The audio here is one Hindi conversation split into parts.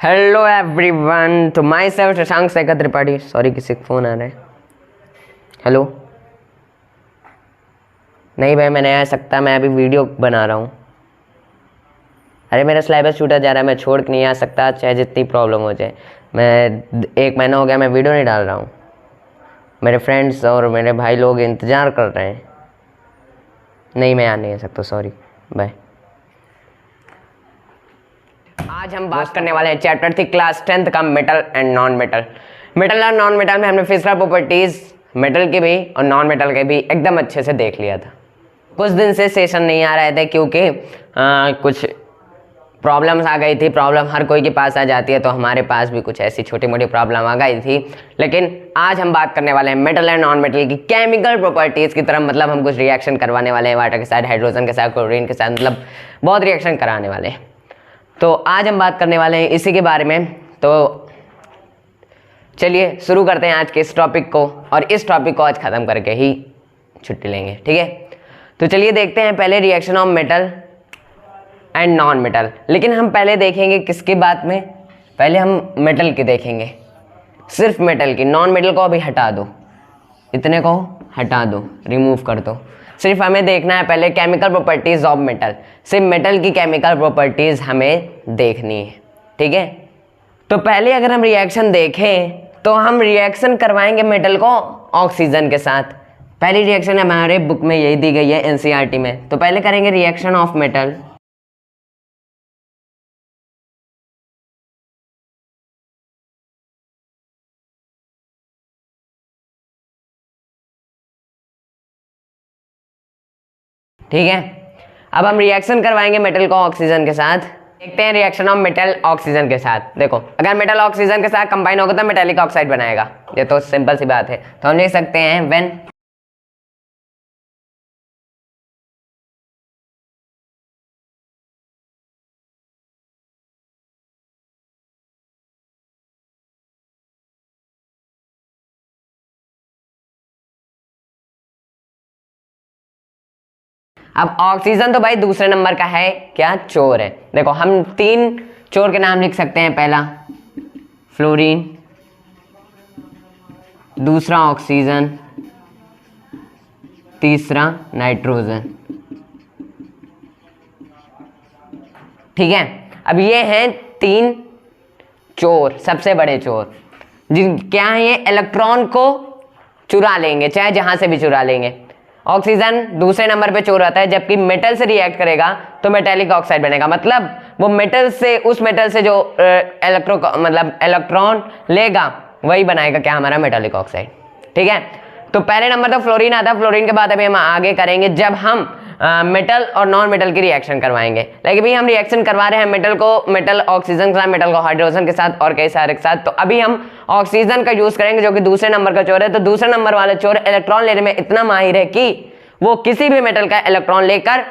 हेलो एवरीवन, तो my self Shashank Shekhar Tripathi. Sorry, किसी का फ़ोन आ रहा है। हेलो। नहीं भाई, मैं नहीं आ सकता, मैं अभी वीडियो बना रहा हूँ। अरे मेरा सिलेबस छूटा जा रहा है, मैं छोड़ के नहीं आ सकता, चाहे जितनी प्रॉब्लम हो जाए। मैं 1 महीना हो गया मैं वीडियो नहीं डाल रहा हूँ। मेरे फ्रेंड्स और मेरे भाई लोग इंतज़ार कर रहे हैं। नहीं, मैं आ नहीं आ सकता, सॉरी, बाय। आज हम बात करने वाले हैं चैप्टर 3 क्लास 10th का metal and non metal. Metal और नॉन मेटल में हमने फिजिकल प्रॉपर्टीज मेटल की भी और नॉन मेटल के भी एकदम अच्छे से देख लिया था। कुछ दिन से सेशन नहीं आ रहे थे क्योंकि कुछ प्रॉब्लम्स आ गई थी। प्रॉब्लम हर कोई के पास आ जाती है, तो हमारे पास भी कुछ ऐसी छोटी मोटी प्रॉब्लम आ गई थी। लेकिन आज हम बात करने वाले हैं मेटल एंड नॉन मेटल की केमिकल प्रॉपर्टीज़ की तरफ। मतलब हम कुछ रिएक्शन करवाने वाले हैं वाटर के साथ, हाइड्रोजन के साथ, क्लोरीन के साथ, मतलब बहुत रिएक्शन कराने वाले हैं। तो आज हम बात करने वाले हैं इसी के बारे में। तो चलिए शुरू करते हैं आज के इस टॉपिक को, और इस टॉपिक को आज ख़त्म करके ही छुट्टी लेंगे, ठीक है। तो चलिए देखते हैं पहले reaction of metal and non metal. लेकिन हम पहले देखेंगे किसकी बात में, पहले हम मेटल की देखेंगे, सिर्फ मेटल की। नॉन मेटल को अभी हटा दो, इतने को हटा दो, रिमूव कर दो। सिर्फ हमें देखना है पहले केमिकल प्रॉपर्टीज़ ऑफ मेटल। सिर्फ मेटल की केमिकल प्रॉपर्टीज़ हमें देखनी है, ठीक है। तो पहले अगर हम रिएक्शन देखें तो हम रिएक्शन करवाएंगे मेटल को ऑक्सीजन के साथ। पहली रिएक्शन हमारे बुक में यही दी गई है एनसीईआरटी में। तो पहले करेंगे रिएक्शन ऑफ मेटल। ठीक है, अब हम रिएक्शन करवाएंगे मेटल को ऑक्सीजन के साथ। देखते हैं रिएक्शन ऑफ मेटल ऑक्सीजन के साथ। देखो, अगर मेटल ऑक्सीजन के साथ कंबाइन होगा तो मेटालिक ऑक्साइड बनाएगा। ये तो सिंपल सी बात है। तो हम लिख सकते हैं व्हेन अब ऑक्सीजन तो भाई दूसरे नंबर का है, क्या, चोर है। देखो, हम 3 चोर के नाम लिख सकते हैं। पहला फ्लोरीन, दूसरा ऑक्सीजन, तीसरा नाइट्रोजन, ठीक है। अब ये हैं 3 चोर, सबसे बड़े चोर। जिन क्या है, ये इलेक्ट्रॉन को चुरा लेंगे, चाहे जहां से भी चुरा लेंगे। ऑक्सीजन दूसरे नंबर पे चोर आता है, जबकि मेटल से रिएक्ट करेगा तो मेटालिक ऑक्साइड बनेगा। मतलब वो मेटल से, उस मेटल से जो इलेक्ट्रॉन लेगा वही बनाएगा क्या, हमारा मेटालिक ऑक्साइड, ठीक है। तो पहले नंबर तो फ्लोरीन आता है। फ्लोरीन के बाद अभी हम आगे करेंगे जब हम मेटल और नॉन मेटल की रिएक्शन करवाएंगे। लेकिन भी हम रिएक्शन करवा रहे हैं मेटल को, मेटल ऑक्सीजन के साथ, मेटल को हाइड्रोजन के साथ और कई सारे के साथ। तो अभी हम ऑक्सीजन का यूज करेंगे जो कि दूसरे नंबर का चोर है। तो दूसरे नंबर वाले चोर इलेक्ट्रॉन लेने में इतना माहिर है कि वो किसी भी मेटल का इलेक्ट्रॉन लेकर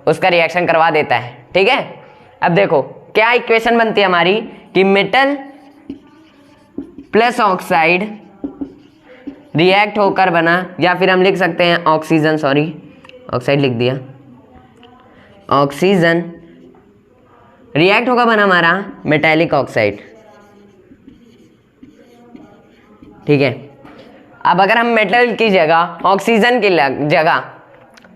उसका रिएक्शन करवा देता है, ठीक है। अब देखो क्या इक्वेशन बनती है हमारी कि मेटल प्लस ऑक्साइड रिएक्ट होकर बना, या फिर हम लिख सकते हैं ऑक्सीजन, सॉरी ऑक्साइड लिख दिया, ऑक्सीजन रिएक्ट होकर बना हमारा मेटालिक ऑक्साइड, ठीक है। अब अगर हम मेटल की जगह ऑक्सीजन की जगह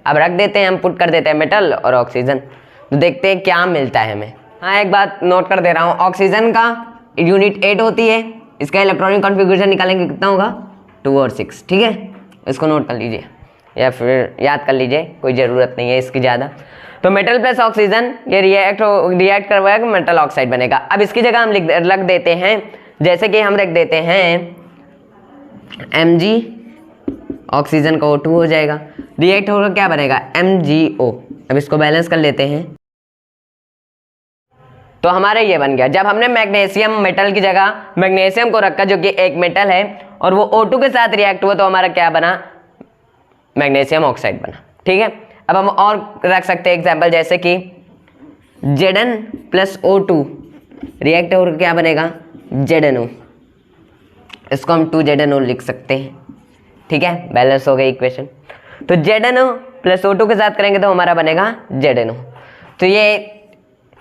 अब रख देते हैं, हम पुट कर देते हैं मेटल और ऑक्सीजन, तो देखते हैं क्या मिलता है हमें। हाँ, एक बात नोट कर दे रहा हूँ, ऑक्सीजन का यूनिट 8 होती है। इसका इलेक्ट्रॉनिक कॉन्फ़िगरेशन निकालेंगे कितना होगा, 2 और 6, ठीक है। इसको नोट कर लीजिए या फिर याद कर लीजिए, कोई ज़रूरत नहीं है इसकी ज़्यादा। तो मेटल प्लस ऑक्सीजन ये रिएक्ट करवाएगा, मेटल ऑक्साइड बनेगा। अब इसकी जगह हम रख देते हैं, जैसे कि हम रख देते हैं Mg, ऑक्सीजन का O2 हो जाएगा, रिएक्ट होकर क्या बनेगा, MgO। अब इसको बैलेंस कर लेते हैं, तो हमारा ये बन गया। जब हमने मैग्नीशियम मेटल की जगह मैग्नीशियम को रखा जो कि एक मेटल है और वो O2 के साथ रिएक्ट हुआ, तो हमारा क्या बना, मैग्नीशियम ऑक्साइड बना, ठीक है। अब हम और रख सकते हैं एग्जांपल, जैसे कि Zn प्लस O2 रिएक्ट होकर क्या बनेगा, ZnO। इसको हम 2ZnO लिख सकते हैं, ठीक है। बैलेंस हो गई इक्वेशन। तो ZnO प्लस O2 के साथ करेंगे तो हमारा बनेगा ZnO। तो ये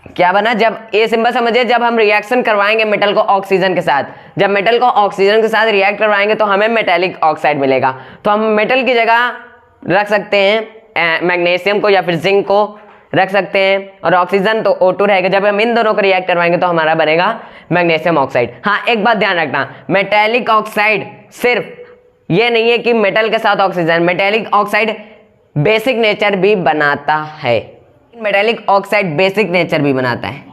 क्या बना, जब ये सिंबल समझिए, जब हम रिएक्शन करवाएंगे मेटल को ऑक्सीजन के साथ, जब मेटल को ऑक्सीजन के साथ रिएक्ट करवाएंगे तो हमें मेटेलिक ऑक्साइड मिलेगा। तो हम मेटल की जगह रख सकते हैं मैग्नीशियम को या फिर जिंक को रख सकते हैं, और ऑक्सीजन तो O2 रहेगा। जब हम इन दोनों को रिएक्ट करवाएंगे तो हमारा बनेगा मैग्नीशियम ऑक्साइड। हाँ, एक बात ध्यान रखना, मेटेलिक ऑक्साइड सिर्फ ये नहीं है कि मेटल के साथ oxygen, metallic oxide basic nature भी बनाता है, मेटेलिक ऑक्साइड बेसिक नेचर भी बनाता है।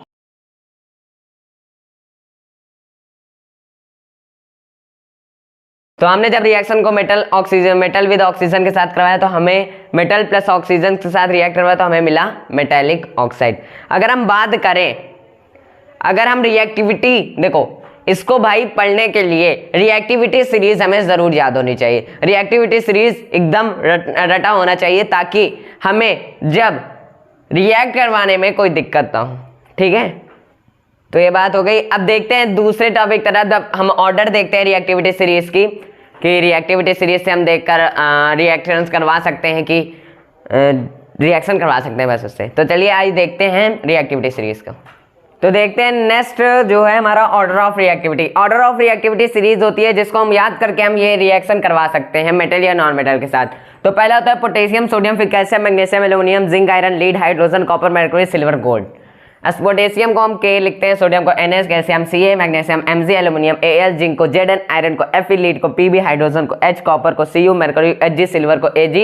तो हमने जब रिएक्शन को मेटल विद ऑक्सीजन के साथ करवाया तो हमें मेटल प्लस ऑक्सीजन के साथ रिएक्ट करवाया तो हमें मिला मेटेलिक ऑक्साइड। अगर हम बात करें, अगर हम रिएक्टिविटी, देखो इसको भाई पढ़ने के लिए रिएक्टिविटी सीरीज हमें जरूर याद होनी चाहिए। रिएक्टिविटी सीरीज एकदम रटा होना चाहिए ताकि हमें जब रिएक्ट करवाने में कोई दिक्कत ना हो। ठीक है, तो ये बात हो गई। अब देखते हैं दूसरे टॉपिक तरफ, हम ऑर्डर देखते हैं रिएक्टिविटी सीरीज की, कि रिएक्टिविटी सीरीज से हम देखकर रिएक्शंस करवा सकते हैं कि रिएक्शन करवा सकते हैं बस उससे। तो चलिए आज देखते हैं रिएक्टिविटी सीरीज को। तो देखते हैं नेक्स्ट जो है हमारा order of reactivity. Order of reactivity series होती है जिसको हम याद करके हम ये रिएक्शन करवा सकते हैं मेटल या नॉन मेटल के साथ। तो पहला होता है पोटेशियम सोडियम, फिर calcium magnesium aluminium zinc iron lead hydrogen copper mercury silver gold. Potassium को हम K लिखते हैं, सोडियम को NH, calcium Ca, magnesium Mg, aluminium Al, zinc को Zn, आयरन को Fe, लीड को Pb, हाइड्रोजन को H, कॉपर को Cu, मरकरी Hg, सिल्वर को Ag,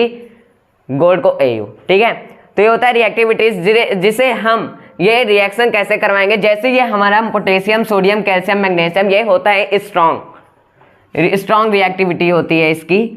गोल्ड को Au। ठीक है, तो ये होता है रिएक्टिविटीज जिसे हम ये रिएक्शन कैसे करवाएंगे। जैसे ये हमारा पोटेशियम सोडियम कैल्शियम मैग्नीशियम, ये होता है स्ट्रॉन्ग रिएक्टिविटी होती है इसकी।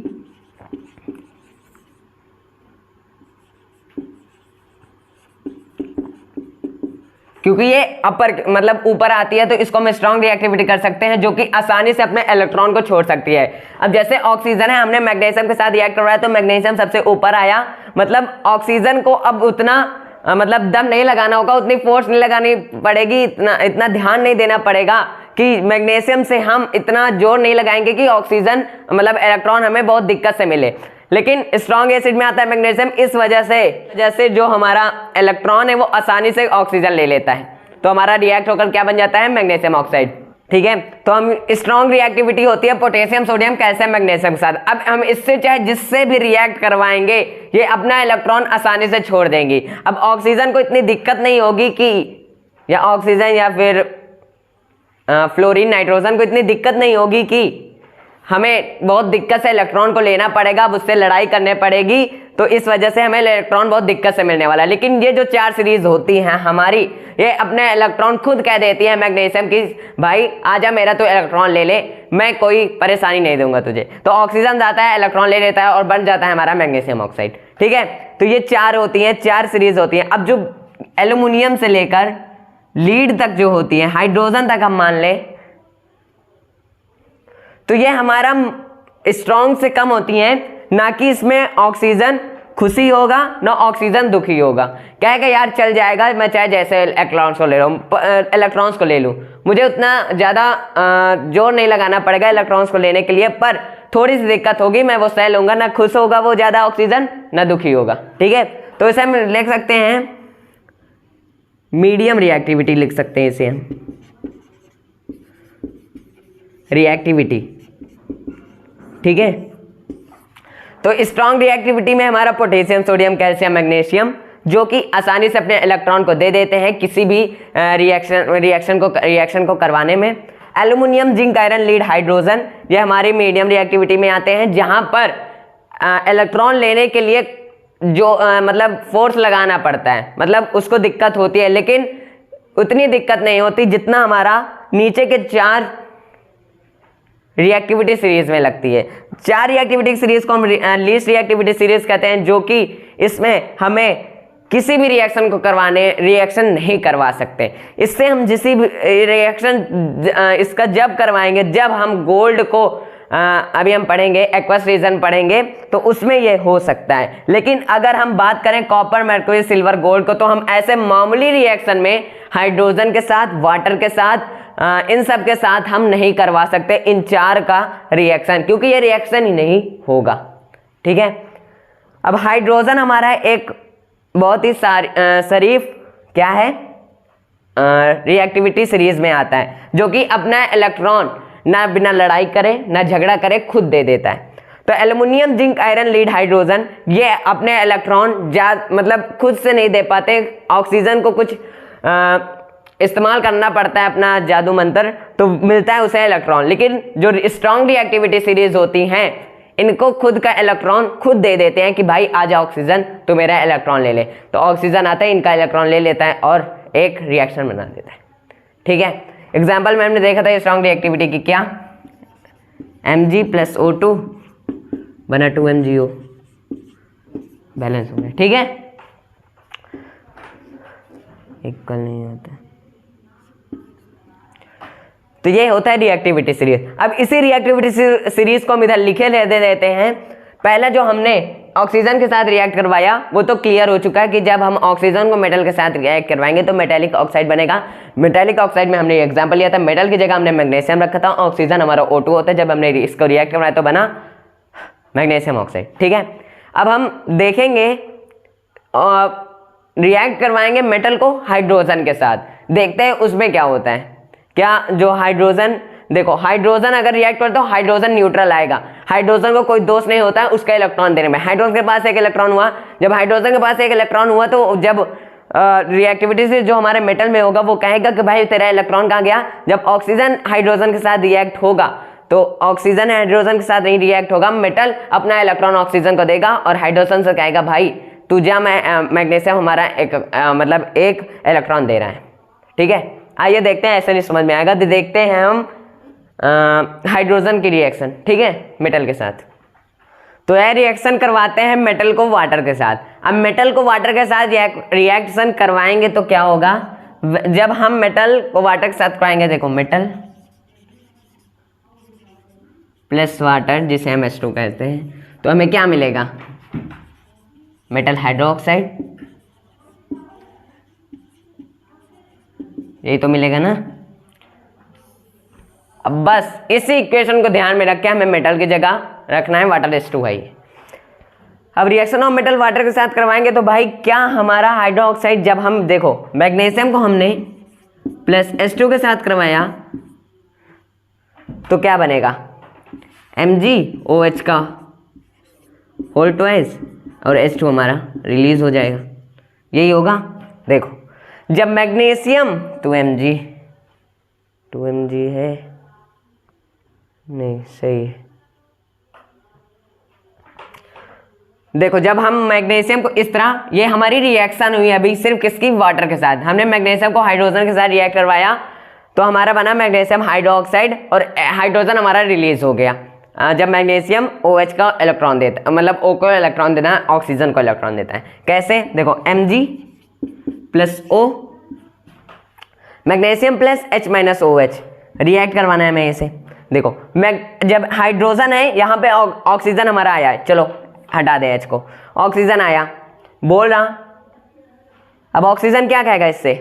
क्योंकि ये अपर मतलब ऊपर आती है तो इसको हम स्ट्रॉन्ग रिएक्टिविटी कर सकते हैं, जो कि आसानी से अपने इलेक्ट्रॉन को छोड़ सकती है। अब जैसे ऑक्सीजन है, हमने मैग्नीशियम के साथ रिएक्ट करवाया तो मैग्नीशियम सबसे ऊपर आया, मतलब ऑक्सीजन को अब उतना मतलब दम नहीं लगाना होगा, उतनी फोर्स नहीं लगानी पड़ेगी, इतना ध्यान नहीं देना पड़ेगा कि मैग्नीशियम से हम इतना जोर नहीं लगाएंगे कि ऑक्सीजन मतलब इलेक्ट्रॉन हमें बहुत दिक्कत से मिले। लेकिन स्ट्रॉन्ग एसिड में आता है मैग्नीशियम, इस वजह से जैसे जो हमारा इलेक्ट्रॉन है वो आसानी से ऑक्सीजन ले लेता है, तो हमारा रिएक्ट होकर क्या बन जाता है, मैग्नीशियम ऑक्साइड। ठीक है, तो हम स्ट्रॉन्ग रिएक्टिविटी होती है पोटेशियम सोडियम कैल्शियम मैग्नीशियम के साथ। अब हम इससे चाहे जिससे भी रिएक्ट करवाएंगे ये अपना इलेक्ट्रॉन आसानी से छोड़ देंगी। अब ऑक्सीजन को इतनी दिक्कत नहीं होगी कि, या ऑक्सीजन या फिर फ्लोरीन नाइट्रोजन को इतनी दिक्कत नहीं होगी कि हमें बहुत दिक्कत से इलेक्ट्रॉन को लेना पड़ेगा, अब उससे लड़ाई करने पड़ेगी, तो इस वजह से हमें इलेक्ट्रॉन बहुत दिक्कत से मिलने वाला है। लेकिन ये जो 4 सीरीज होती हैं हमारी, ये अपने इलेक्ट्रॉन खुद कह देती है मैग्नीशियम की भाई आजा मेरा तो इलेक्ट्रॉन ले ले, मैं कोई परेशानी नहीं दूंगा तुझे। तो ऑक्सीजन जाता है, इलेक्ट्रॉन ले लेता है और बन जाता है हमारा मैग्नीशियम ऑक्साइड। ठीक है, तो ये 4 होती हैं, 4 सीरीज होती हैं। अब जो एल्यूमिनियम से लेकर लीड तक जो होती है, हाइड्रोजन तक हम मान ले, तो ये हमारा स्ट्रॉन्ग से कम होती हैं, ना कि इसमें ऑक्सीजन खुशी होगा ना ऑक्सीजन दुखी होगा। कहेगा यार चल जाएगा, मैं चाहे जैसे इलेक्ट्रॉन्स को ले रहा हूँ, इलेक्ट्रॉन्स को ले लूँ, मुझे उतना ज़्यादा जोर नहीं लगाना पड़ेगा इलेक्ट्रॉन्स को लेने के लिए, पर थोड़ी सी दिक्कत होगी, मैं वो सह लूँगा, ना खुश होगा वो ज़्यादा ऑक्सीजन ना दुखी होगा। ठीक है, तो इसे हम लिख सकते हैं मीडियम रिएक्टिविटी लिख सकते हैं इसे हम, रिएक्टिविटी। ठीक है, तो स्ट्रॉन्ग रिएक्टिविटी में हमारा पोटेशियम सोडियम कैल्शियम मैग्नीशियम जो कि आसानी से अपने इलेक्ट्रॉन को दे देते हैं किसी भी रिएक्शन को करवाने में। Aluminium zinc iron lead hydrogen ये हमारी मीडियम रिएक्टिविटी में आते हैं, जहां पर इलेक्ट्रॉन लेने के लिए जो मतलब फोर्स लगाना पड़ता है, मतलब उसको दिक्कत होती है, लेकिन उतनी दिक्कत नहीं होती जितना हमारा नीचे के 4 रिएक्टिविटी सीरीज में लगती है। 4 रिएक्टिविटी सीरीज को हम लीस्ट रिएक्टिविटी सीरीज कहते हैं, जो कि इसमें हमें किसी भी रिएक्शन को रिएक्शन नहीं करवा सकते। इससे हम जिसी भी रिएक्शन इसका जब करवाएंगे, जब हम गोल्ड को अभी हम पढ़ेंगे एक्वस रीजन पढ़ेंगे तो उसमें ये हो सकता है। लेकिन अगर हम बात करें कॉपर मर्क्यूरी सिल्वर गोल्ड को, तो हम ऐसे मामूली रिएक्शन में हाइड्रोजन के साथ, वाटर के साथ, इन सब के साथ हम नहीं करवा सकते इन 4 का रिएक्शन, क्योंकि ये रिएक्शन ही नहीं होगा। ठीक है, अब हाइड्रोजन हमारा एक बहुत ही शरीफ क्या है, रिएक्टिविटी सीरीज में आता है, जो कि अपना इलेक्ट्रॉन ना बिना लड़ाई करे ना झगड़ा करे खुद दे देता है। तो aluminium, zinc, iron, lead, hydrogen ये अपने इलेक्ट्रॉन मतलब खुद से नहीं दे पाते, ऑक्सीजन को कुछ इस्तेमाल करना पड़ता है अपना जादू मंत्र, तो मिलता है उसे इलेक्ट्रॉन। लेकिन जो स्ट्रॉन्ग रिएक्टिविटी सीरीज होती हैं इनको खुद का इलेक्ट्रॉन खुद दे देते हैं कि भाई आ जा ऑक्सीजन, तो मेरा इलेक्ट्रॉन ले ले। तो ऑक्सीजन आता है, इनका इलेक्ट्रॉन ले लेता है और एक रिएक्शन बना देता है। ठीक है, एग्जाम्पल में हमने देखा था स्ट्रॉन्ग रिएक्टिविटी की, क्या Mg + O2 बना 2MgO, बैलेंस हो गया। ठीक है, इक्वल नहीं होता, तो ये होता है रिएक्टिविटी सीरीज। अब इसी रिएक्टिविटी सीरीज को हम इधर लिखे दे देते हैं। पहले जो हमने ऑक्सीजन के साथ रिएक्ट करवाया वो तो क्लियर हो चुका है कि जब हम ऑक्सीजन को मेटल के साथ रिएक्ट करवाएंगे तो मेटेलिक ऑक्साइड बनेगा। मेटेलिक ऑक्साइड में हमने एग्जांपल लिया था, मेटल की जगह हमने मैग्नीशियम रखा था, ऑक्सीजन हमारा O2 होता है, जब हमने इसको रिएक्ट करवाया तो बना मैग्नीशियम ऑक्साइड। ठीक है, अब हम देखेंगे रिएक्ट करवाएंगे मेटल को हाइड्रोजन के साथ, देखते हैं उसमें क्या होता है। क्या जो हाइड्रोजन, देखो हाइड्रोजन अगर रिएक्ट करते हो हाइड्रोजन न्यूट्रल आएगा, हाइड्रोजन को कोई दोष नहीं होता है उसका इलेक्ट्रॉन देने में। हाइड्रोजन के पास एक इलेक्ट्रॉन हुआ, जब हाइड्रोजन के पास एक इलेक्ट्रॉन हुआ तो जब रिएक्टिविटी से जो हमारे मेटल में होगा वो कहेगा कि भाई तेरा इलेक्ट्रॉन कहाँ गया। जब ऑक्सीजन हाइड्रोजन के साथ रिएक्ट होगा तो ऑक्सीजन हाइड्रोजन के साथ नहीं रिएक्ट होगा, मेटल अपना इलेक्ट्रॉन ऑक्सीजन को देगा और हाइड्रोजन से कहेगा भाई तू जा, मैग्नीशियम हमारा मतलब एक इलेक्ट्रॉन दे रहा है। ठीक है, आइए देखते हैं, ऐसे नहीं समझ में आएगा तो देखते हैं हम हाइड्रोजन की रिएक्शन। ठीक है, मेटल के साथ, तो यह रिएक्शन करवाते हैं मेटल को वाटर के साथ। अब मेटल को वाटर के साथ रिएक्शन करवाएंगे तो क्या होगा, जब हम मेटल को वाटर के साथ करवाएंगे, देखो मेटल प्लस वाटर जिसे हम H2 कहते हैं, तो हमें क्या मिलेगा, मेटल हाइड्रोक्साइड, यही तो मिलेगा ना। अब बस इसी इक्वेशन को ध्यान में रख के हमें मेटल की जगह रखना है वाटर H2 है। अब रिएक्शन ऑफ मेटल वाटर के साथ करवाएंगे तो भाई क्या हमारा हाइड्रोक्साइड, जब हम देखो मैग्नीशियम को हमने प्लस H2 के साथ करवाया तो क्या बनेगा, MgOH का होल ट्वाइस और H2 हमारा रिलीज हो जाएगा, यही होगा। देखो जब मैग्नीशियम 2Mg है, नहीं सही है, देखो जब हम मैग्नीशियम को इस तरह, ये हमारी रिएक्शन हुई अभी सिर्फ किसकी, वाटर के साथ। हमने मैग्नीशियम को हाइड्रोजन के साथ रिएक्ट करवाया तो हमारा बना मैग्नीशियम हाइड्रोक्साइड और हाइड्रोजन हमारा रिलीज हो गया। जब मैग्नीशियम OH का इलेक्ट्रॉन देता है, मतलब O को इलेक्ट्रॉन देता है, ऑक्सीजन को इलेक्ट्रॉन देता है, कैसे, देखो Mg + O magnesium plus H-OH react करवाना है हमें इसे। देखो जब हाइड्रोजन है यहाँ पे ऑक्सीजन हमारा आया है, चलो हटा दे H को, ऑक्सीजन आया बोल रहा। अब ऑक्सीजन क्या कहेगा इससे,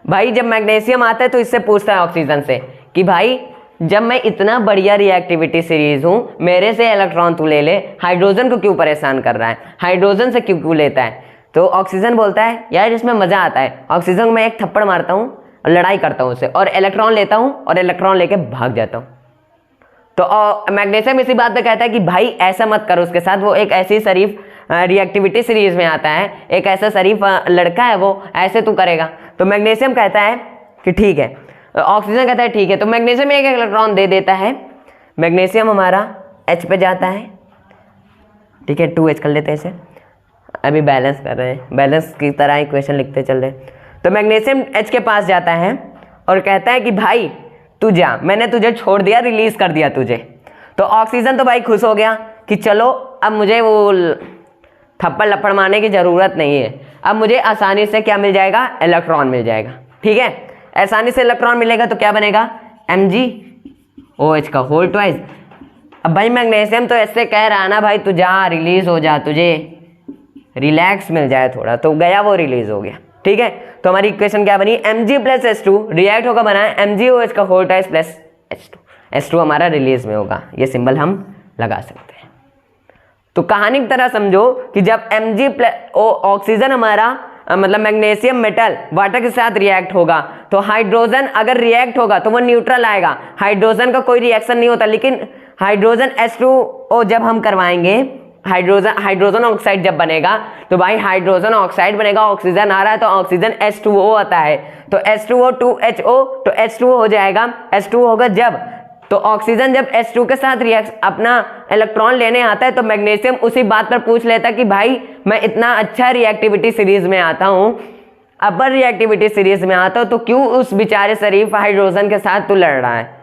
भाई जब मैग्नीशियम आता है तो इससे पूछता है ऑक्सीजन से कि भाई जब मैं इतना बढ़िया रिएक्टिविटी सीरीज हूँ मेरे से इलेक्ट्रॉन तू ले ले, हाइड्रोजन को क्यों परेशान कर रहा है, हाइड्रोजन से क्यों लेता है। तो ऑक्सीजन बोलता है यार इसमें मजा आता है, ऑक्सीजन को मैं एक थप्पड़ मारता हूँ और लड़ाई करता हूँ उससे और इलेक्ट्रॉन लेता हूँ और इलेक्ट्रॉन लेके भाग जाता हूँ। तो मैग्नीशियम इसी बात पे कहता है कि भाई ऐसा मत करो उसके साथ, वो एक ऐसी शरीफ रिएक्टिविटी सीरीज में आता है, एक ऐसा शरीफ लड़का है वो, ऐसे तू करेगा। तो मैग्नीशियम कहता है कि ठीक है, ऑक्सीजन कहता है ठीक है, तो मैग्नीशियम एक इलेक्ट्रॉन दे देता है, मैग्नीशियम हमारा H पे जाता है। ठीक है, 2H कर लेते हैं इसे, अभी बैलेंस कर रहे हैं, बैलेंस की तरह इक्वेशन लिखते चल रहे। तो मैग्नीशियम H के पास जाता है और कहता है कि भाई तू जा, मैंने तुझे छोड़ दिया, रिलीज कर दिया तुझे। तो ऑक्सीजन तो भाई खुश हो गया कि चलो अब मुझे वो थप्पड़ लपड़ मारने की ज़रूरत नहीं है, अब मुझे आसानी से क्या मिल जाएगा, इलेक्ट्रॉन मिल जाएगा। ठीक है, आसानी से इलेक्ट्रॉन मिलेगा तो क्या बनेगा, MgOH का होल ट्वाइस। अब भाई मैग्नीशियम तो ऐसे कह रहा है ना भाई तू जा, रिलीज हो जा, तुझे रिलैक्स मिल जाए थोड़ा, तो गया वो रिलीज हो गया। ठीक है, तो हमारी इक्वेशन क्या बनी, Mg + H2 रिएक्ट होकर बना है MgOH का होल ट्वाइस प्लस H2 हमारा रिलीज में होगा, ये सिंबल हम लगा सकते हैं। तो कहानी की तरह समझो कि जब Mg ऑक्सीजन हमारा मतलब मैग्नीशियम मेटल वाटर के साथ रिएक्ट होगा तो हाइड्रोजन अगर रिएक्ट होगा तो वो न्यूट्रल आएगा, हाइड्रोजन का कोई रिएक्शन नहीं होता। लेकिन हाइड्रोजन H2O जब हम करवाएंगे, हाइड्रोजन ऑक्साइड जब बनेगा तो भाई हाइड्रोजन ऑक्साइड बनेगा, ऑक्सीजन आ रहा है तो ऑक्सीजन H2O आता है तो H2O 2HO तो H2O हो जाएगा। H2O होगा जब तो ऑक्सीजन जब H2 के साथ रिएक्ट अपना इलेक्ट्रॉन लेने आता है तो मैग्नीशियम उसी बात पर पूछ लेता कि भाई मैं इतना अच्छा रिएक्टिविटी सीरीज में आता हूँ, अपर रिएक्टिविटी सीरीज में आता हूँ, तो क्यों उस बेचारे शरीफ हाइड्रोजन के साथ तू लड़ रहा है।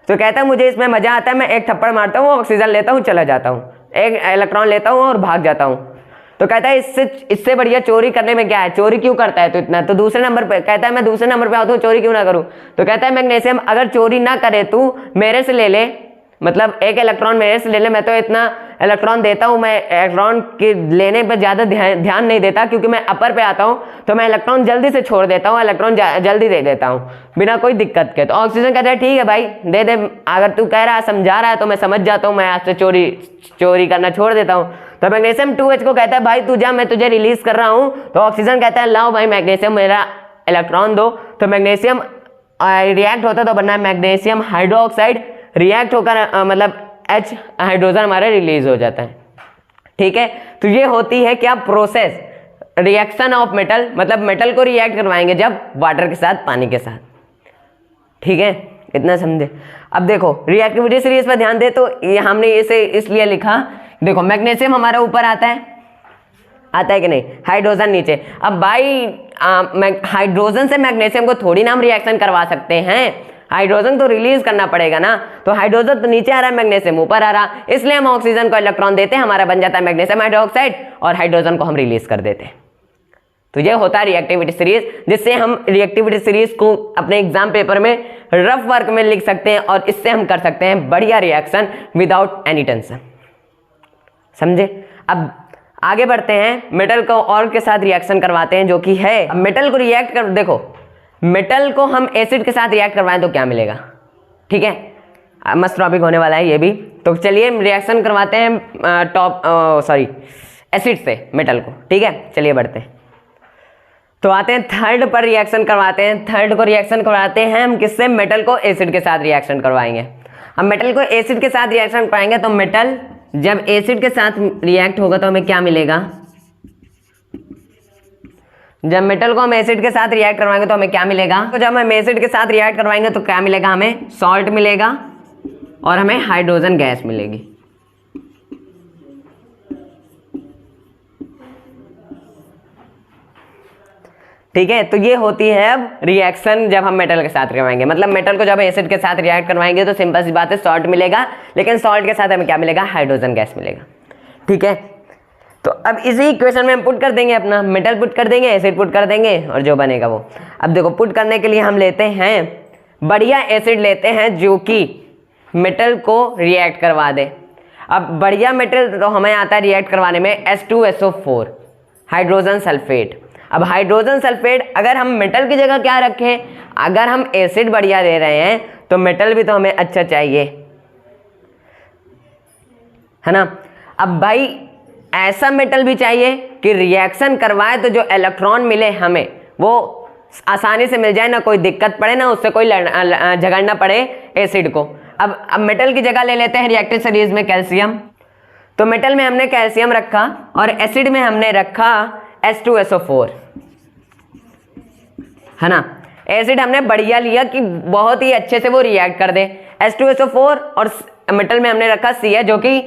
तो कहता है मुझे इसमें मजा आता है, मैं एक थप्पड़ मारता हूँ, ऑक्सीजन लेता हूँ, चला जाता हूँ, एक इलेक्ट्रॉन लेता हूँ और भाग जाता हूँ। तो कहता है इससे बढ़िया चोरी करने में क्या है, चोरी क्यों करता है तो इतना। तो दूसरे नंबर पे कहता है मैं दूसरे नंबर पे आता हूँ, चोरी क्यों ना करूँ। तो कहता है मैग्नीशियम अगर चोरी ना करे तू मेरे से ले ले, मतलब एक इलेक्ट्रॉन मेरे से ले ले, मैं तो इतना इलेक्ट्रॉन देता हूँ, मैं इलेक्ट्रॉन के लेने पर ज़्यादा ध्यान नहीं देता क्योंकि मैं अपर पे आता हूँ तो मैं इलेक्ट्रॉन जल्दी से छोड़ देता हूँ, इलेक्ट्रॉन जल्दी दे देता हूँ बिना कोई दिक्कत के। तो ऑक्सीजन कहता है ठीक है भाई दे दे, अगर तू कह रहा है समझा रहा है तो मैं समझ जाता हूँ, मैं आज से चोरी करना छोड़ देता हूँ। तो मैग्नीशियम 2H को कहता है भाई तू जा, मैं तुझे रिलीज कर रहा हूँ। तो ऑक्सीजन कहता है लाओ भाई मैग्नीशियम मेरा इलेक्ट्रॉन दो। तो मैग्नीशियम रिएक्ट होता है तो बनना है मैग्नीशियम हाइड्रोक्साइड, रिएक्ट होकर मतलब H हाइड्रोजन हमारा रिलीज हो जाता है। ठीक है, तो ये होती है क्या प्रोसेस, रिएक्शन ऑफ मेटल, मतलब मेटल को रिएक्ट करवाएंगे जब वाटर के साथ, पानी के साथ। ठीक है, इतना समझे। अब देखो रिएक्टिविटी सीरीज पर ध्यान दे तो ये हमने इसे इसलिए लिखा, देखो मैग्नीशियम हमारा ऊपर आता है कि नहीं, हाइड्रोजन नीचे। अब भाई हाइड्रोजन से मैग्नीशियम को थोड़ी ना हम रिएक्शन करवा सकते हैं, हाइड्रोजन तो रिलीज करना पड़ेगा ना। तो हाइड्रोजन तो नीचे आ रहा है, मैग्नीशियम ऊपर आ रहा, इसलिए हम ऑक्सीजन को इलेक्ट्रॉन देते हैं, हमारा बन जाता है मैग्नीशियम हाइड्रोक्साइड और हाइड्रोजन को हम रिलीज कर देते हैं। तो ये होता है रिएक्टिविटी सीरीज, जिससे हम रिएक्टिविटी सीरीज को अपने एग्जाम पेपर में रफ वर्क में लिख सकते हैं और इससे हम कर सकते हैं बढ़िया रिएक्शन विदाउट एनी टेंशन। समझे। अब आगे बढ़ते हैं, मेटल को और के साथ रिएक्शन करवाते हैं जो कि है मेटल को रिएक्ट कर, देखो मेटल को हम एसिड के साथ रिएक्ट करवाएं तो क्या मिलेगा। ठीक है, मस्त टॉपिक होने वाला है ये भी। तो चलिए रिएक्शन करवाते हैं एसिड से मेटल को। ठीक है, चलिए बढ़ते हैं। तो आते हैं थर्ड पर रिएक्शन करवाते हैं। थर्ड को रिएक्शन करवाते हैं हम किससे, मेटल को एसिड के साथ रिएक्शन करवाएंगे। हम मेटल को एसिड के साथ रिएक्शन कराएंगे तो मेटल जब एसिड के साथ रिएक्ट होगा तो हमें क्या मिलेगा, जब मेटल को हम एसिड के साथ रिएक्ट करवाएंगे तो हमें क्या मिलेगा, तो जब हम एसिड के साथ रिएक्ट करवाएंगे तो क्या मिलेगा, हमें सॉल्ट मिलेगा और हमें हाइड्रोजन गैस मिलेगी। ठीक है, तो ये होती है अब रिएक्शन जब हम मेटल के साथ करवाएंगे। मतलब मेटल को जब एसिड के साथ रिएक्ट करवाएंगे तो सिंपल सी बात है सॉल्ट मिलेगा, लेकिन सॉल्ट के साथ हमें क्या मिलेगा, हाइड्रोजन गैस मिलेगा। ठीक है, तो अब इसी इक्वेशन में हम पुट कर देंगे, अपना मेटल पुट कर देंगे, एसिड पुट कर देंगे और जो बनेगा वो। अब देखो पुट करने के लिए हम लेते हैं बढ़िया एसिड लेते हैं जो कि मेटल को रिएक्ट करवा दे। अब बढ़िया मेटल तो हमें आता है रिएक्ट करवाने में H2SO4 हाइड्रोजन सल्फेट। अब हाइड्रोजन सल्फेट अगर हम मेटल की जगह क्या रखें, अगर हम एसिड बढ़िया दे रहे हैं तो मेटल भी तो हमें अच्छा चाहिए, है ना। अब भाई ऐसा मेटल भी चाहिए कि रिएक्शन करवाए तो जो इलेक्ट्रॉन मिले हमें वो आसानी से मिल जाए, ना कोई दिक्कत पड़े, ना उससे कोई झगड़ना पड़े एसिड को। अब मेटल की जगह ले लेते हैं रिएक्टिव सीरीज में कैल्शियम। तो मेटल में हमने कैल्शियम रखा और एसिड में हमने रखा H2SO4, है ना। एसिड हमने बढ़िया लिया कि बहुत ही अच्छे से वो रिएक्ट कर दे, H2SO4, और मेटल में हमने रखा Ca जो कि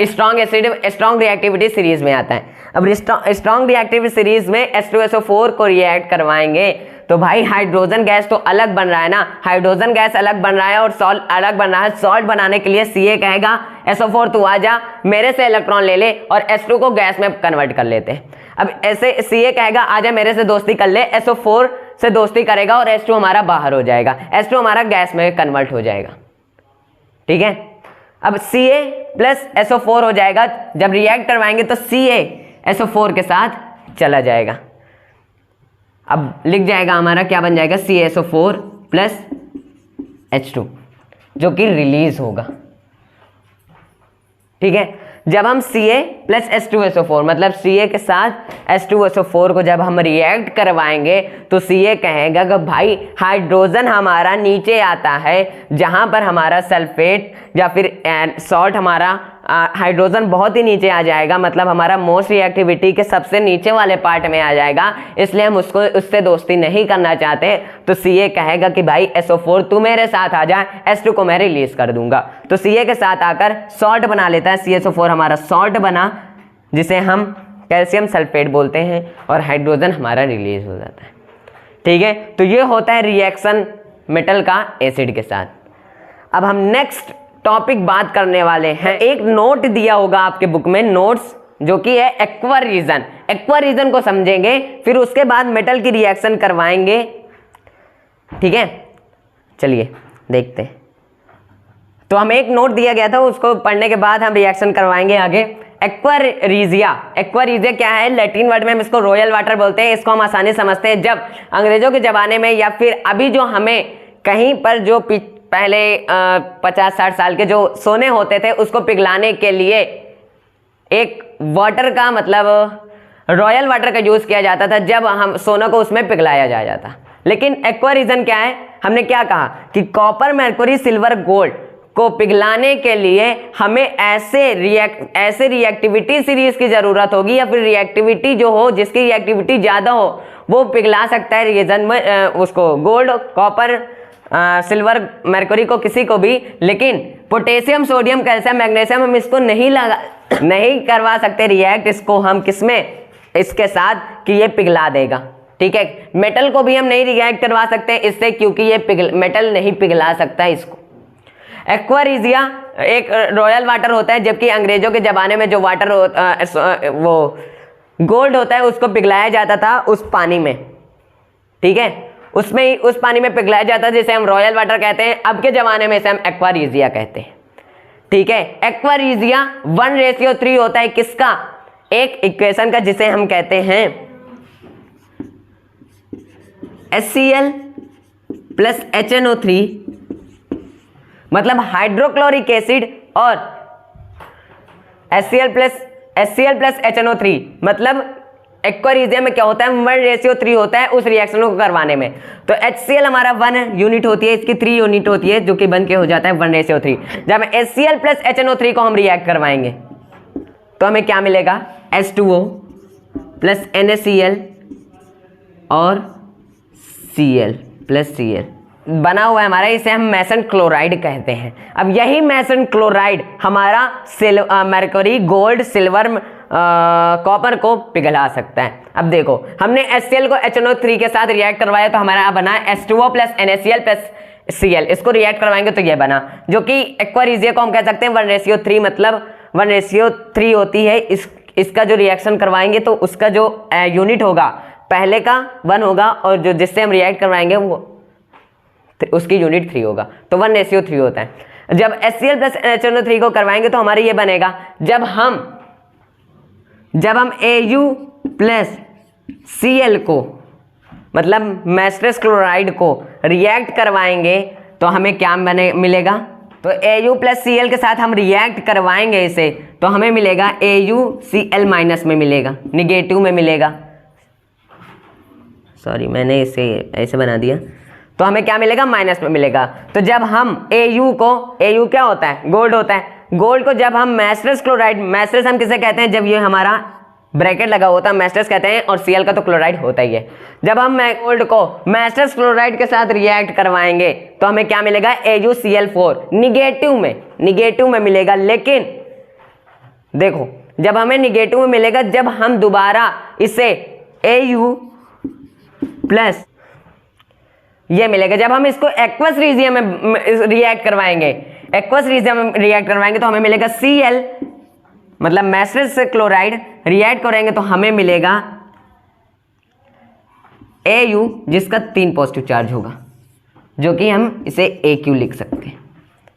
strong acid strong reactivity series में आता है। अब स्ट्रॉन्ग रिएक्टिविटी सीरीज में H2SO4 को रिएक्ट करवाएंगे तो भाई हाइड्रोजन गैस तो अलग बन रहा है ना, हाइड्रोजन गैस अलग बन रहा है और सॉल्ट अलग बन रहा है। सॉल्ट बनाने के लिए Ca कहेगा SO4 तू आ जा, मेरे से इलेक्ट्रॉन ले ले और H2 को गैस में कन्वर्ट कर लेते हैं। अब ऐसे Ca कहेगा आजा मेरे से दोस्ती कर ले, SO4 से दोस्ती करेगा और H2 हमारा बाहर हो जाएगा, H2 हमारा गैस में कन्वर्ट हो जाएगा। ठीक है, अब Ca प्लस SO4 हो जाएगा, जब रिएक्ट करवाएंगे तो Ca SO4 के साथ चला जाएगा। अब लिख जाएगा हमारा क्या बन जाएगा, CaSO4 प्लस H2 जो कि रिलीज होगा। ठीक है, जब हम Ca प्लस H2SO4 मतलब Ca के साथ H2SO4 को जब हम रिएक्ट करवाएंगे तो Ca कहेगा कि भाई हाइड्रोजन हमारा नीचे आता है, जहां पर हमारा सल्फेट या फिर सॉल्ट हमारा हाइड्रोजन बहुत ही नीचे आ जाएगा, मतलब हमारा मोस्ट रिएक्टिविटी के सबसे नीचे वाले पार्ट में आ जाएगा, इसलिए हम उससे दोस्ती नहीं करना चाहते। तो Ca कहेगा कि भाई SO4 तू मेरे साथ आ जा, H2 को मैं रिलीज कर दूंगा। तो Ca के साथ आकर सॉल्ट बना लेता है, CSO4 हमारा सॉल्ट बना, जिसे हम कैल्शियम सल्फेट बोलते हैं, और हाइड्रोजन हमारा रिलीज हो जाता है। ठीक है, तो ये होता है रिएक्शन मेटल का एसिड के साथ। अब हम नेक्स्ट टॉपिक बात करने वाले हैं। एक नोट दिया होगा आपके बुक में, नोट्स, जो कि है एक्वा रीजन। एक्वा रीजन को समझेंगे, फिर उसके बाद मेटल की रिएक्शन करवाएंगे। ठीक है, चलिए देखते हैं। तो हमें एक नोट दिया गया था, उसको पढ़ने के बाद हम रिएक्शन करवाएंगे आगे। एक्वारीजिया, एक्वारीजिया क्या है? लैटिन वर्ड में हम इसको रॉयल वाटर बोलते हैं। इसको हम आसानी समझते हैं। जब अंग्रेजों के ज़माने में या फिर अभी जो हमें कहीं पर जो पहले 50-60 साल के जो सोने होते थे, उसको पिघलाने के लिए एक वाटर का मतलब रॉयल वाटर का यूज़ किया जाता था, जब हम सोना को उसमें पिघलाया जाता। लेकिन एक्वा रीजन क्या है? हमने क्या कहा कि कॉपर, मरकरी, सिल्वर, गोल्ड को पिघलाने के लिए हमें ऐसे रिएक्टिविटी सीरीज की ज़रूरत होगी, या फिर रिएक्टिविटी जो हो, जिसकी रिएक्टिविटी ज़्यादा हो, वो पिघला सकता है रिएजन में उसको, गोल्ड, कॉपर, सिल्वर, मरकरी को, किसी को भी। लेकिन पोटेशियम, सोडियम, कैल्शियम, मैग्नीशियम हम इसको नहीं करवा सकते रिएक्ट, इसको हम किसमें, इसके साथ, कि ये पिघला देगा। ठीक है, मेटल को भी हम नहीं रिएक्ट करवा सकते इससे, क्योंकि ये मेटल नहीं पिघला सकता इसको। एक्वारीजिया एक रॉयल वाटर होता है, जबकि अंग्रेजों के ज़माने में जो वाटर वो गोल्ड होता है, उसको पिघलाया जाता था उस पानी में। ठीक है, उसमें ही उस पानी में पिघलाया जाता है, जिसे हम रॉयल वाटर कहते हैं। अब के ज़माने में इसे हम एक्वारीजिया कहते हैं। ठीक है, एक्वारीजिया 1:3 होता है किसका? एक इक्वेशन का, जिसे हम कहते हैं HCl प्लस HNO3, मतलब हाइड्रोक्लोरिक एसिड, और HCl प्लस HNO3, मतलब एक्वारीजिया में क्या होता है? 1:3 होता है उस रिएक्शन को करवाने में। तो HCl हमारा 1 यूनिट होती है, इसकी 3 यूनिट होती है, जो कि बन के हो जाता है 1:3। जब HCl प्लस HNO3 को हम रिएक्ट करवाएंगे तो हमें क्या मिलेगा? H2O प्लस NaCl और Cl प्लस Cl बना हुआ है हमारा, इसे हम मैसन क्लोराइड कहते हैं। अब यही मैसन क्लोराइड हमारा मरकरी, गोल्ड, सिल्वर, कॉपर को पिघला सकता है। अब देखो, हमने HCl को HNO3 के साथ रिएक्ट करवाया, तो हमारा बना H2O plus NaCl plus Cl। इसको रिएक्ट करवाएंगे तो ये बना, जो कि एक्वारीजिया को हम कह सकते हैं 1:3, मतलब 1:3 होती है। इसका जो रिएक्शन करवाएंगे तो उसका जो यूनिट होगा, पहले का 1 होगा, और जो जिससे हम रिएक्ट करवाएंगे वो उसकी यूनिट 3 होगा, तो 1:3 होता है। जब HCl प्लस HNO3 को करवाएंगे तो हमारे ये बनेगा, जब हम Au प्लस Cl को, मतलब मैस्ट्रेस क्लोराइड को रिएक्ट करवाएंगे तो हमें क्या मिलेगा? तो Au प्लस Cl के साथ हम रिएक्ट करवाएंगे इसे, तो हमें मिलेगा AuCl माइनस में मिलेगा, निगेटिव में मिलेगा। सॉरी, मैंने इसे ऐसे बना दिया, तो हमें क्या मिलेगा? माइनस में मिलेगा। तो जब हम Au क्या होता है? गोल्ड होता है। गोल्ड को जब हम मैस्ट्रेस क्लोराइड, मैस्ट्रेस हम किसे कहते हैं? जब ये हमारा ब्रैकेट लगा होता है मैस्ट्रेस कहते हैं, और Cl का तो क्लोराइड होता ही है। जब हम गोल्ड को मैस्ट्रेस क्लोराइड के साथ रिएक्ट करवाएंगे तो हमें क्या मिलेगा? AuCl4, निगेटिव में मिलेगा। लेकिन देखो, जब हमें निगेटिव में मिलेगा, जब हम दोबारा इसे Au प्लस ये मिलेगा, जब हम इसको एक्वस रीजिया में रिएक्ट करवाएंगे, तो हमें मिलेगा Cl, मतलब मैस्ट्रेस से क्लोराइड रिएक्ट करेंगे तो हमें मिलेगा Au, जिसका 3 पॉजिटिव चार्ज होगा, जो कि हम इसे Aq लिख सकते हैं,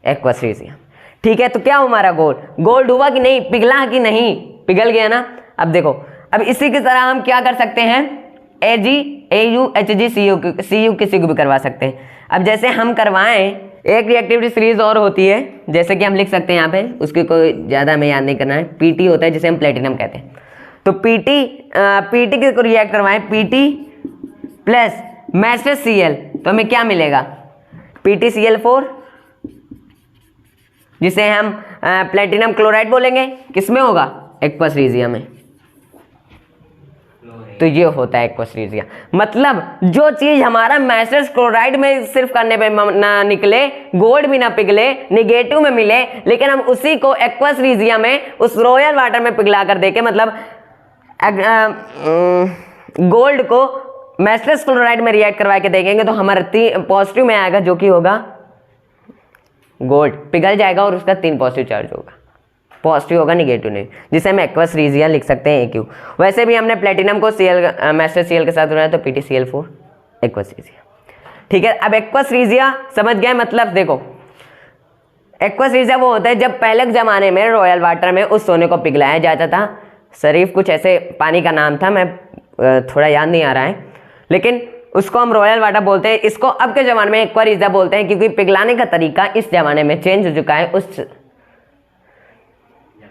एक्वस रीजिया। ठीक है, तो क्या हमारा गोल्ड हुआ कि नहीं? पिघला कि नहीं? पिघल गया ना। अब देखो, अब इसी की तरह हम क्या कर सकते हैं? Ag, Au, Hg, Cu किसी को भी करवा सकते हैं। अब जैसे हम करवाएं, एक रिएक्टिविटी सीरीज और होती है, जैसे कि हम लिख सकते हैं यहाँ पे, उसकी कोई ज़्यादा हमें याद नहीं करना है। पीटी होता है जिसे हम प्लेटिनम कहते हैं। तो पीटी को रिएक्ट करवाएं, पीटी प्लस मैसेज Cl, तो हमें क्या मिलेगा? PtCl4, जिसे हम प्लेटिनम क्लोराइड बोलेंगे। किसमें होगा? एक्वस रीजिया में। तो ये होता है एक्वस रीजिया। मतलब जो चीज हमारा मैसेज क्लोराइड में सिर्फ करने पे ना निकले, गोल्ड भी ना पिघले, निगेटिव में मिले, लेकिन हम उसी को एक्वस रीजिया में उस रॉयल वाटर में पिघला कर देके, मतलब गोल्ड को मैसेज क्लोराइड में रिएक्ट करवा के देखेंगे तो हमारा पॉजिटिव में आएगा, जो कि होगा गोल्ड पिघल जाएगा और उसका 3 पॉजिटिव चार्ज होगा। पॉजिटिव होगा, निगेटिव नहीं, जिसे हम एक्वस रीजिया लिख सकते हैं AQ। वैसे भी हमने प्लेटिनम को मैसेज Cl के साथ बनाया तो PtCl4 एक्वस रीजिया। ठीक है, अब एक्वस रीजिया समझ गए? मतलब देखो, एक्वस रीजिया वो होता है जब पहले के जमाने में रॉयल वाटर में उस सोने को पिघलाया जाता था। शरीफ कुछ ऐसे पानी का नाम था, मैं थोड़ा याद नहीं आ रहा है, लेकिन उसको हम रॉयल वाटर बोलते हैं। इसको अब के ज़माने में एक्वा रीजिया बोलते हैं, क्योंकि पिघलाने का तरीका इस ज़माने में चेंज हो चुका है, उस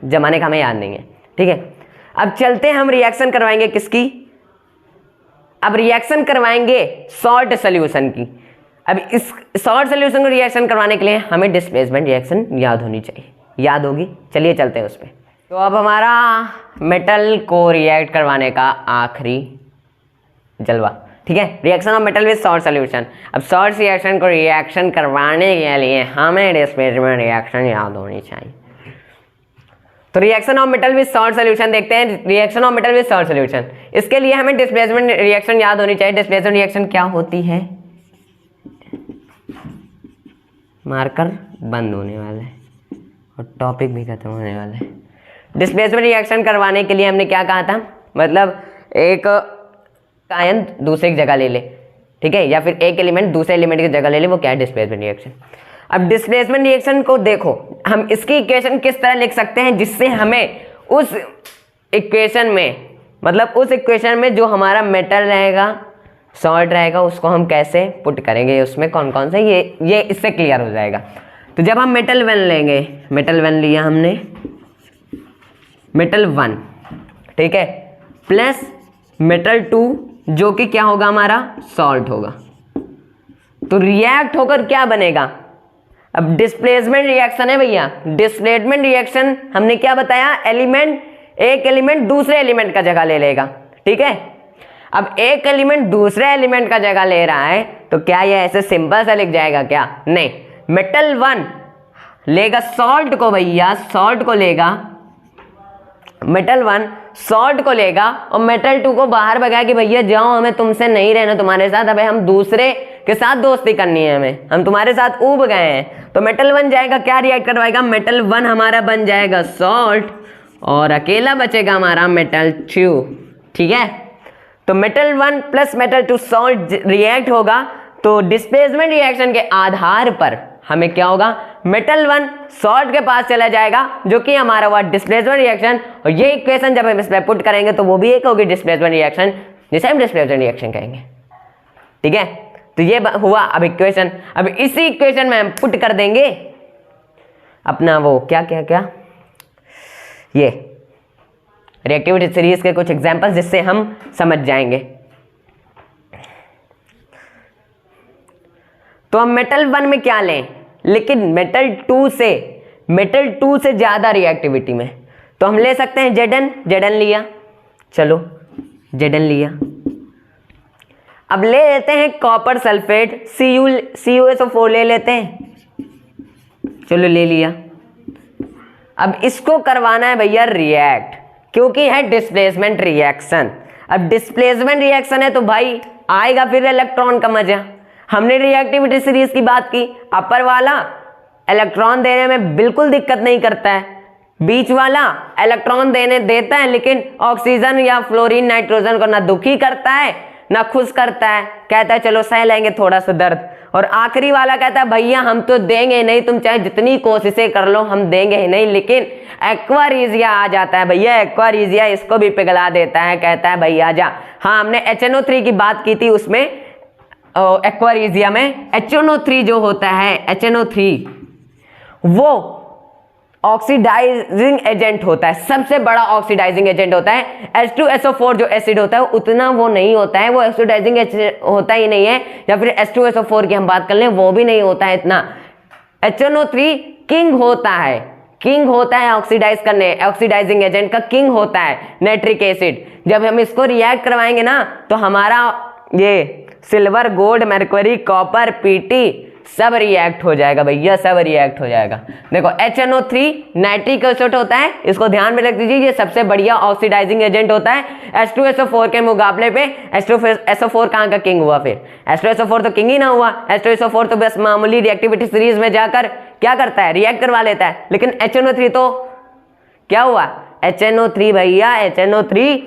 ज़माने का हमें याद नहीं है। ठीक है, अब चलते हैं, हम रिएक्शन करवाएंगे किसकी? अब रिएक्शन करवाएंगे सॉल्ट सोल्यूशन की। अब इस सॉल्ट सोल्यूशन को रिएक्शन करवाने के लिए हमें डिस्प्लेसमेंट रिएक्शन याद होनी चाहिए। याद होगी? चलिए चलते हैं उस पर। तो अब हमारा मेटल को रिएक्ट करवाने का आखिरी जलवा, ठीक है, reaction of metal with salt solution. अब सॉल्ट रिएक्शन को रिएक्शन करवाने के लिए हमें डिस्प्लेसमेंट रिएक्शन याद होनी चाहिए। तो reaction of metal with salt solution देखते हैं। Reaction of metal with salt solution, इसके लिए हमें डिस्प्लेसमेंट रिएक्शन याद होनी चाहिए। डिस्प्लेसमेंट रिएक्शन क्या होती है? मार्कर बंद होने वाला है और टॉपिक भी खत्म होने वाला है। डिस्प्लेसमेंट रिएक्शन करवाने के लिए हमने क्या कहा था? मतलब एक आयन दूसरे की जगह ले ले, ठीक है, या फिर एक एलिमेंट दूसरे एलिमेंट की जगह ले ले, वो क्या है? Displacement reaction. अब डिस्प्लेसमेंट रिएक्शन को देखो, हम इसकी इक्वेशन किस तरह लिख सकते हैं जिससे हमें उस इक्वेशन में, मतलब उस इक्वेशन में जो हमारा मेटल रहेगा, सॉल्ट रहेगा, उसको हम कैसे पुट करेंगे, उसमें कौन कौन से, ये इससे क्लियर हो जाएगा। तो जब हम मेटल 1 लेंगे, मेटल 1 लिया हमने, मेटल 1, ठीक है, प्लस मेटल 2 जो कि क्या होगा? हमारा सॉल्ट होगा। तो रिएक्ट होकर क्या बनेगा? अब डिस्प्लेसमेंट रिएक्शन है भैया। डिस्प्लेसमेंट रिएक्शन हमने क्या बताया? एक एलिमेंट दूसरे एलिमेंट का जगह ले लेगा, ठीक है। अब एक एलिमेंट दूसरे एलिमेंट का जगह ले रहा है, तो क्या ये ऐसे सिंपल सा लिख जाएगा क्या? नहीं, मेटल 1 लेगा सॉल्ट को भैया, सॉल्ट को लेगा, मेटल 1 सॉल्ट को लेगा और मेटल 2 को बाहर भगाया कि भैया जाओ, हमें तुमसे नहीं रहना तुम्हारे साथ, अबे हम दूसरे के साथ दोस्ती करनी है, हमें, हम तुम्हारे साथ ऊब गए हैं। तो मेटल 1 जाएगा, क्या रिएक्ट करवाएगा? मेटल 1 हमारा बन जाएगा सॉल्ट और अकेला बचेगा हमारा मेटल 2, ठीक है। तो metal 1 plus metal 2 salt react होगा। तो डिस्प्लेसमेंट रिएक्शन के आधार पर हमें क्या होगा? मेटल 1 सॉल्ट के पास चला जाएगा, जो कि हमारा हुआ डिस्प्लेसमेंट रिएक्शन, और ये इक्वेशन जब हम इसमें पुट करेंगे तो वो भी एक होगी डिस्प्लेसमेंट रिएक्शन, जिसे हम डिस्प्लेसमेंट रिएक्शन कहेंगे, ठीक है। तो ये हुआ अब इक्वेशन। अब इसी इक्वेशन में हम पुट कर देंगे अपना वो क्या क्या क्या, ये रिएक्टिविटी सीरीज के कुछ एग्जांपल्स, जिससे हम समझ जाएंगे। तो हम मेटल 1 में क्या लें, लेकिन मेटल 2 से ज्यादा रिएक्टिविटी में, तो हम ले सकते हैं Zn लिया, चलो Zn लिया। अब ले लेते हैं कॉपर सल्फेट CuSO4 ले लेते हैं, चलो ले लिया। अब इसको करवाना है भैया रिएक्ट, क्योंकि है डिस्प्लेसमेंट रिएक्शन। अब डिस्प्लेसमेंट रिएक्शन है तो भाई आएगा फिर इलेक्ट्रॉन का मजा। हमने रिएक्टिविटी सीरीज की बात की, अपर वाला इलेक्ट्रॉन देने में बिल्कुल दिक्कत नहीं करता है, बीच वाला इलेक्ट्रॉन देता है, लेकिन ऑक्सीजन या फ्लोरीन नाइट्रोजन को ना दुखी करता है ना खुश करता है, कहता है चलो सह लेंगे थोड़ा सा दर्द। और आखिरी वाला कहता है भैया हम तो देंगे नहीं, तुम चाहे जितनी कोशिशें कर लो हम देंगे ही नहीं। लेकिन एक्वा रीजिया आ जाता है भैया, एक्वा रीजिया इसको भी पिघला देता है, कहता है भैया जा। हाँ, हमने HNO3 की बात की थी, उसमें एक्वारीजिया में HNO3 जो होता है, HNO3 वो ऑक्सीडाइजिंग एजेंट होता है, सबसे बड़ा ऑक्सीडाइजिंग एजेंट होता है। H2SO4 जो एसिड होता है उतना वो नहीं होता है, वो ऑक्सीडाइजिंग होता ही नहीं है। या फिर H2SO4 की हम बात कर लें, वो भी नहीं होता है इतना। HNO3 किंग होता है ऑक्सीडाइज करने, ऑक्सीडाइजिंग एजेंट का किंग होता है नाइट्रिक एसिड। जब हम इसको रिएक्ट करवाएंगे ना तो हमारा ये silver, gold, mercury, copper, PT सब रिएक्ट हो जाएगा भैया, सब रिएक्ट हो जाएगा। देखो HNO3 नाइट्रिक एसिड होता है, इसको ध्यान में रख दीजिए, ये सबसे बढ़िया ऑक्सीडाइजिंग एजेंट होता है। H2SO4 के मुकाबले पे H2SO4 कहाँ का किंग हुआ? फिर H2SO4 तो किंग ही ना हुआ। H2SO4 तो बस मामूली रिएक्टिविटी सीरीज में जाकर क्या करता है, रिएक्ट करवा लेता है। लेकिन HNO3 तो क्या हुआ? HNO3 भैया, HNO3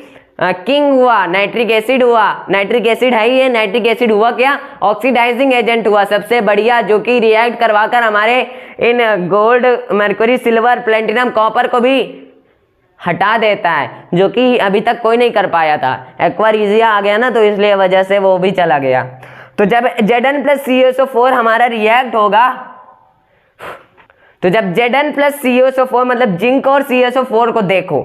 किंग हुआ, नाइट्रिक एसिड हुआ। नाइट्रिक एसिड है ही है, नाइट्रिक एसिड हुआ क्या? ऑक्सीडाइजिंग एजेंट हुआ सबसे बढ़िया, जो कि रिएक्ट करवाकर हमारे in gold, mercury, silver, platinum, copper को भी हटा देता है, जो कि अभी तक कोई नहीं कर पाया था। एक्वारीजिया आ गया ना, तो इसलिए वजह से वो भी चला गया। तो जब Zn+CuSO4 हमारा रिएक्ट होगा, तो जब Zn+CuSO4 मतलब जिंक और CuSO4 को देखो,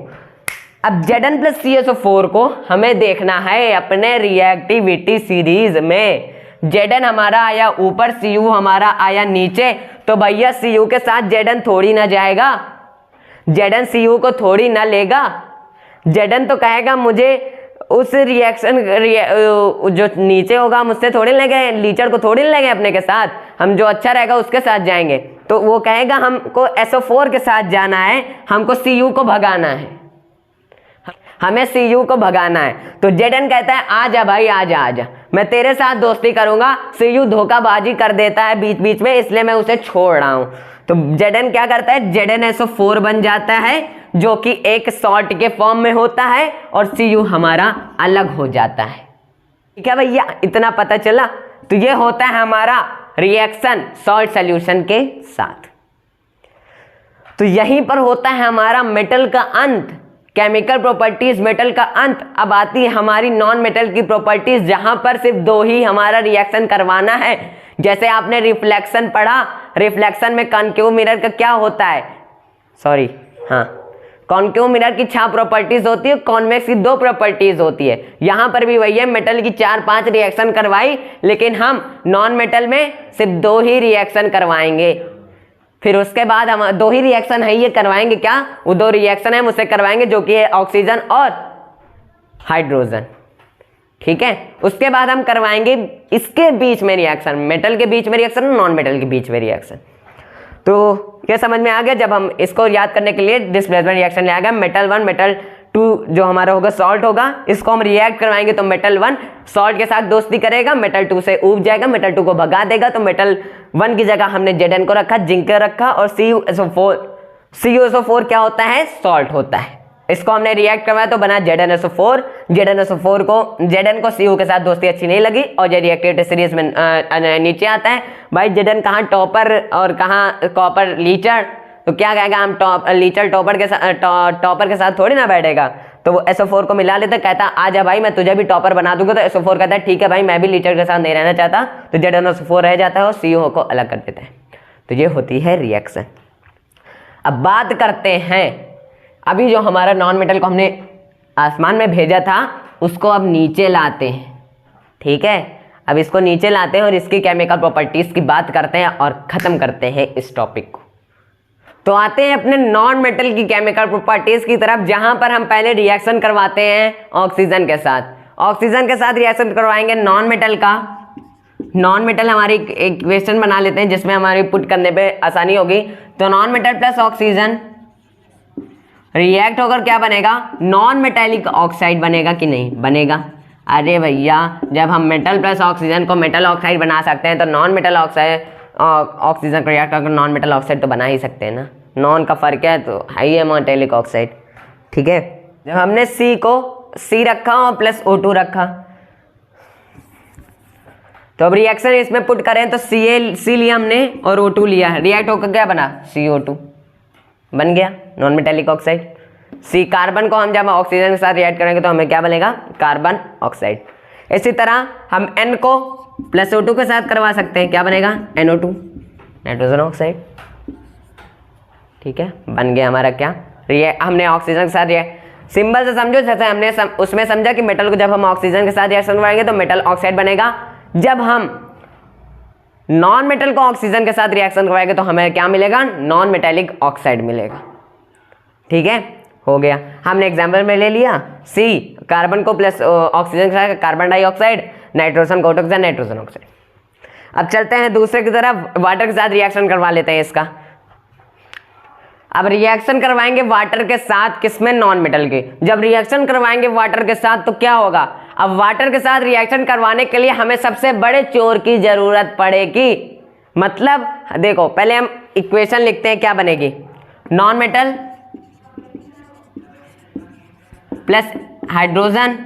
अब Zn+CuSO4 को हमें देखना है अपने रिएक्टिविटी सीरीज में। Zn हमारा आया ऊपर, Cu हमारा आया नीचे, तो भैया Cu के साथ Zn थोड़ी ना जाएगा, Zn Cu को थोड़ी ना लेगा। Zn तो कहेगा मुझे उस रिएक्शन जो नीचे होगा मुझसे थोड़ी लेंगे, लीचर को थोड़ी लेंगे अपने के साथ, हम जो अच्छा रहेगा उसके साथ जाएंगे। तो वो कहेगा हमको SO4 के साथ जाना है, हमको Cu को भगाना है, हमें Cu को भगाना है। तो Zn कहता है आजा भाई, आजा, मैं तेरे साथ दोस्ती करूंगा। Cu धोखाबाजी कर देता है बीच बीच में, इसलिए मैं उसे छोड़ रहा हूं। तो Zn क्या करता है? ZnSO4 बन जाता है, जो कि एक सॉल्ट के फॉर्म में होता है, और Cu हमारा अलग हो जाता है। ठीक है भैया, इतना पता चला। तो ये होता है हमारा रिएक्शन सॉल्ट सोल्यूशन के साथ। तो यहीं पर होता है हमारा मेटल का अंत, केमिकल प्रॉपर्टीज मेटल का अंत। अब आती है हमारी नॉन मेटल की प्रॉपर्टीज, जहां पर सिर्फ दो ही हमारा रिएक्शन करवाना है। जैसे आपने रिफ्लेक्शन पढ़ा, रिफ्लेक्शन में कॉनकेव मिरर का क्या होता है, सॉरी हाँ, कॉनकेव मिरर की 6 प्रॉपर्टीज होती है, कॉन्वेक्स की 2 प्रॉपर्टीज होती है। यहां पर भी वही है, मेटल की 4-5 रिएक्शन करवाई, लेकिन हम नॉन मेटल में सिर्फ 2 ही रिएक्शन करवाएंगे। फिर उसके बाद हम 2 ही रिएक्शन है ये करवाएंगे, क्या वो 2 रिएक्शन है मुझसे करवाएंगे, जो कि है ऑक्सीजन और हाइड्रोजन। ठीक है, उसके बाद हम करवाएंगे इसके बीच में रिएक्शन, मेटल के बीच में रिएक्शन, नॉन मेटल के बीच में रिएक्शन। तो ये समझ में आ गया। जब हम इसको याद करने के लिए डिस्प्लेसमेंट रिएक्शन ले आएगा, मेटल 1 मेटल 2 जो हमारा होगा सॉल्ट होगा, इसको हम रिएक्ट करवाएंगे तो मेटल 1 सॉल्ट के साथ दोस्ती करेगा, मेटल 2 से ऊब जाएगा, मेटल 2 को भगा देगा। तो मेटल 1 की जगह हमने Zn को रखा, जिंक को रखा, और CuSO4 क्या होता है? सॉल्ट होता है। इसको हमने रिएक्ट करवाया तो बना ZnSO4। ZnSO4 को Zn को Cu के साथ दोस्ती अच्छी नहीं लगी, और ये रिएक्टिविटी सीरीज में नीचे आता है। भाई Zn कहाँ टॉपर और कहाँ कॉपर लीचर, तो क्या कहेगा, हम लीचर टॉपर के साथ थोड़ी ना बैठेगा। तो वो SO4 को मिला लेता, कहता आजा भाई मैं तुझे भी टॉपर बना दूंगा। तो SO4 कहता है ठीक है भाई, मैं भी लीचर के साथ नहीं रहना चाहता। तो ZnSO4 रह जाता है और Cu को अलग कर देता है। तो ये होती है रिएक्शन। अब बात करते हैं, अभी जो हमारा नॉन मेटल को हमने आसमान में भेजा था, उसको अब नीचे लाते हैं। ठीक है, अब इसको नीचे लाते हैं और इसकी केमिकल प्रॉपर्टीज की बात करते हैं और खत्म करते हैं इस टॉपिक को। तो आते हैं अपने नॉन मेटल की केमिकल प्रॉपर्टीज की तरफ, जहां पर हम पहले रिएक्शन करवाते हैं ऑक्सीजन के साथ। ऑक्सीजन के साथ रिएक्शन करवाएंगे नॉन मेटल का। नॉन मेटल हमारी एक क्वेश्चन बना लेते हैं जिसमें हमारी पुट करने पे आसानी होगी। तो non metal plus oxygen react होकर क्या बनेगा? नॉन मेटेलिक ऑक्साइड बनेगा कि नहीं बनेगा? अरे भैया, जब हम मेटल प्लस ऑक्सीजन को मेटल ऑक्साइड बना सकते हैं, तो नॉन मेटल ऑक्साइड ऑक्सीजन को रिएक्ट करके नॉन मेटल ऑक्साइड तो बना ही सकते हैं ना। नॉन का फर्क है तो है ही है मेटेलिक ऑक्साइड। ठीक है, जब हमने C को C रखा और प्लस O2 रखा, तो अब रिएक्शन इसमें पुट करें तो C लिया हमने और O2 लिया, रिएक्ट होकर क्या बना? CO2 बन गया non metallic oxide. C carbon को हम जब ऑक्सीजन के साथ रिएक्ट करेंगे तो हमें क्या बनेगा? Carbon oxide. इसी तरह हम N को प्लस O2 के साथ करवा सकते हैं, क्या बनेगा NO2 नाइट्रोजन ऑक्साइड। ठीक है, बन गया हमारा क्या, हमने ऑक्सीजन के साथ सिंबल से समझो, जैसे हमने उसमें समझा कि मेटल को जब हम ऑक्सीजन के साथ रिएक्शन करवाएंगे तो मेटल ऑक्साइड बनेगा, जब हम नॉन मेटल को ऑक्सीजन के साथ रिएक्शन करवाएंगे तो हमें क्या मिलेगा, नॉन मेटेलिक ऑक्साइड मिलेगा। ठीक है, हो गया, हमने एग्जाम्पल में ले लिया C, कार्बन को प्लस ऑक्सीजन के साथ कार्बन डाइऑक्साइड, नाइट्रोजन को O2 के साथ नाइट्रोजन ऑक्साइड। अब चलते हैं दूसरे की तरफ, वाटर के साथ रिएक्शन करवा लेते हैं इसका। अब रिएक्शन करवाएंगे वाटर के साथ, किसमें, नॉन मेटल के। जब रिएक्शन करवाएंगे वाटर के साथ तो क्या होगा, अब वाटर के साथ रिएक्शन करवाने के लिए हमें सबसे बड़े चोर की जरूरत पड़ेगी। मतलब देखो, पहले हम इक्वेशन लिखते हैं, क्या बनेगी, नॉन मेटल प्लस हाइड्रोजन,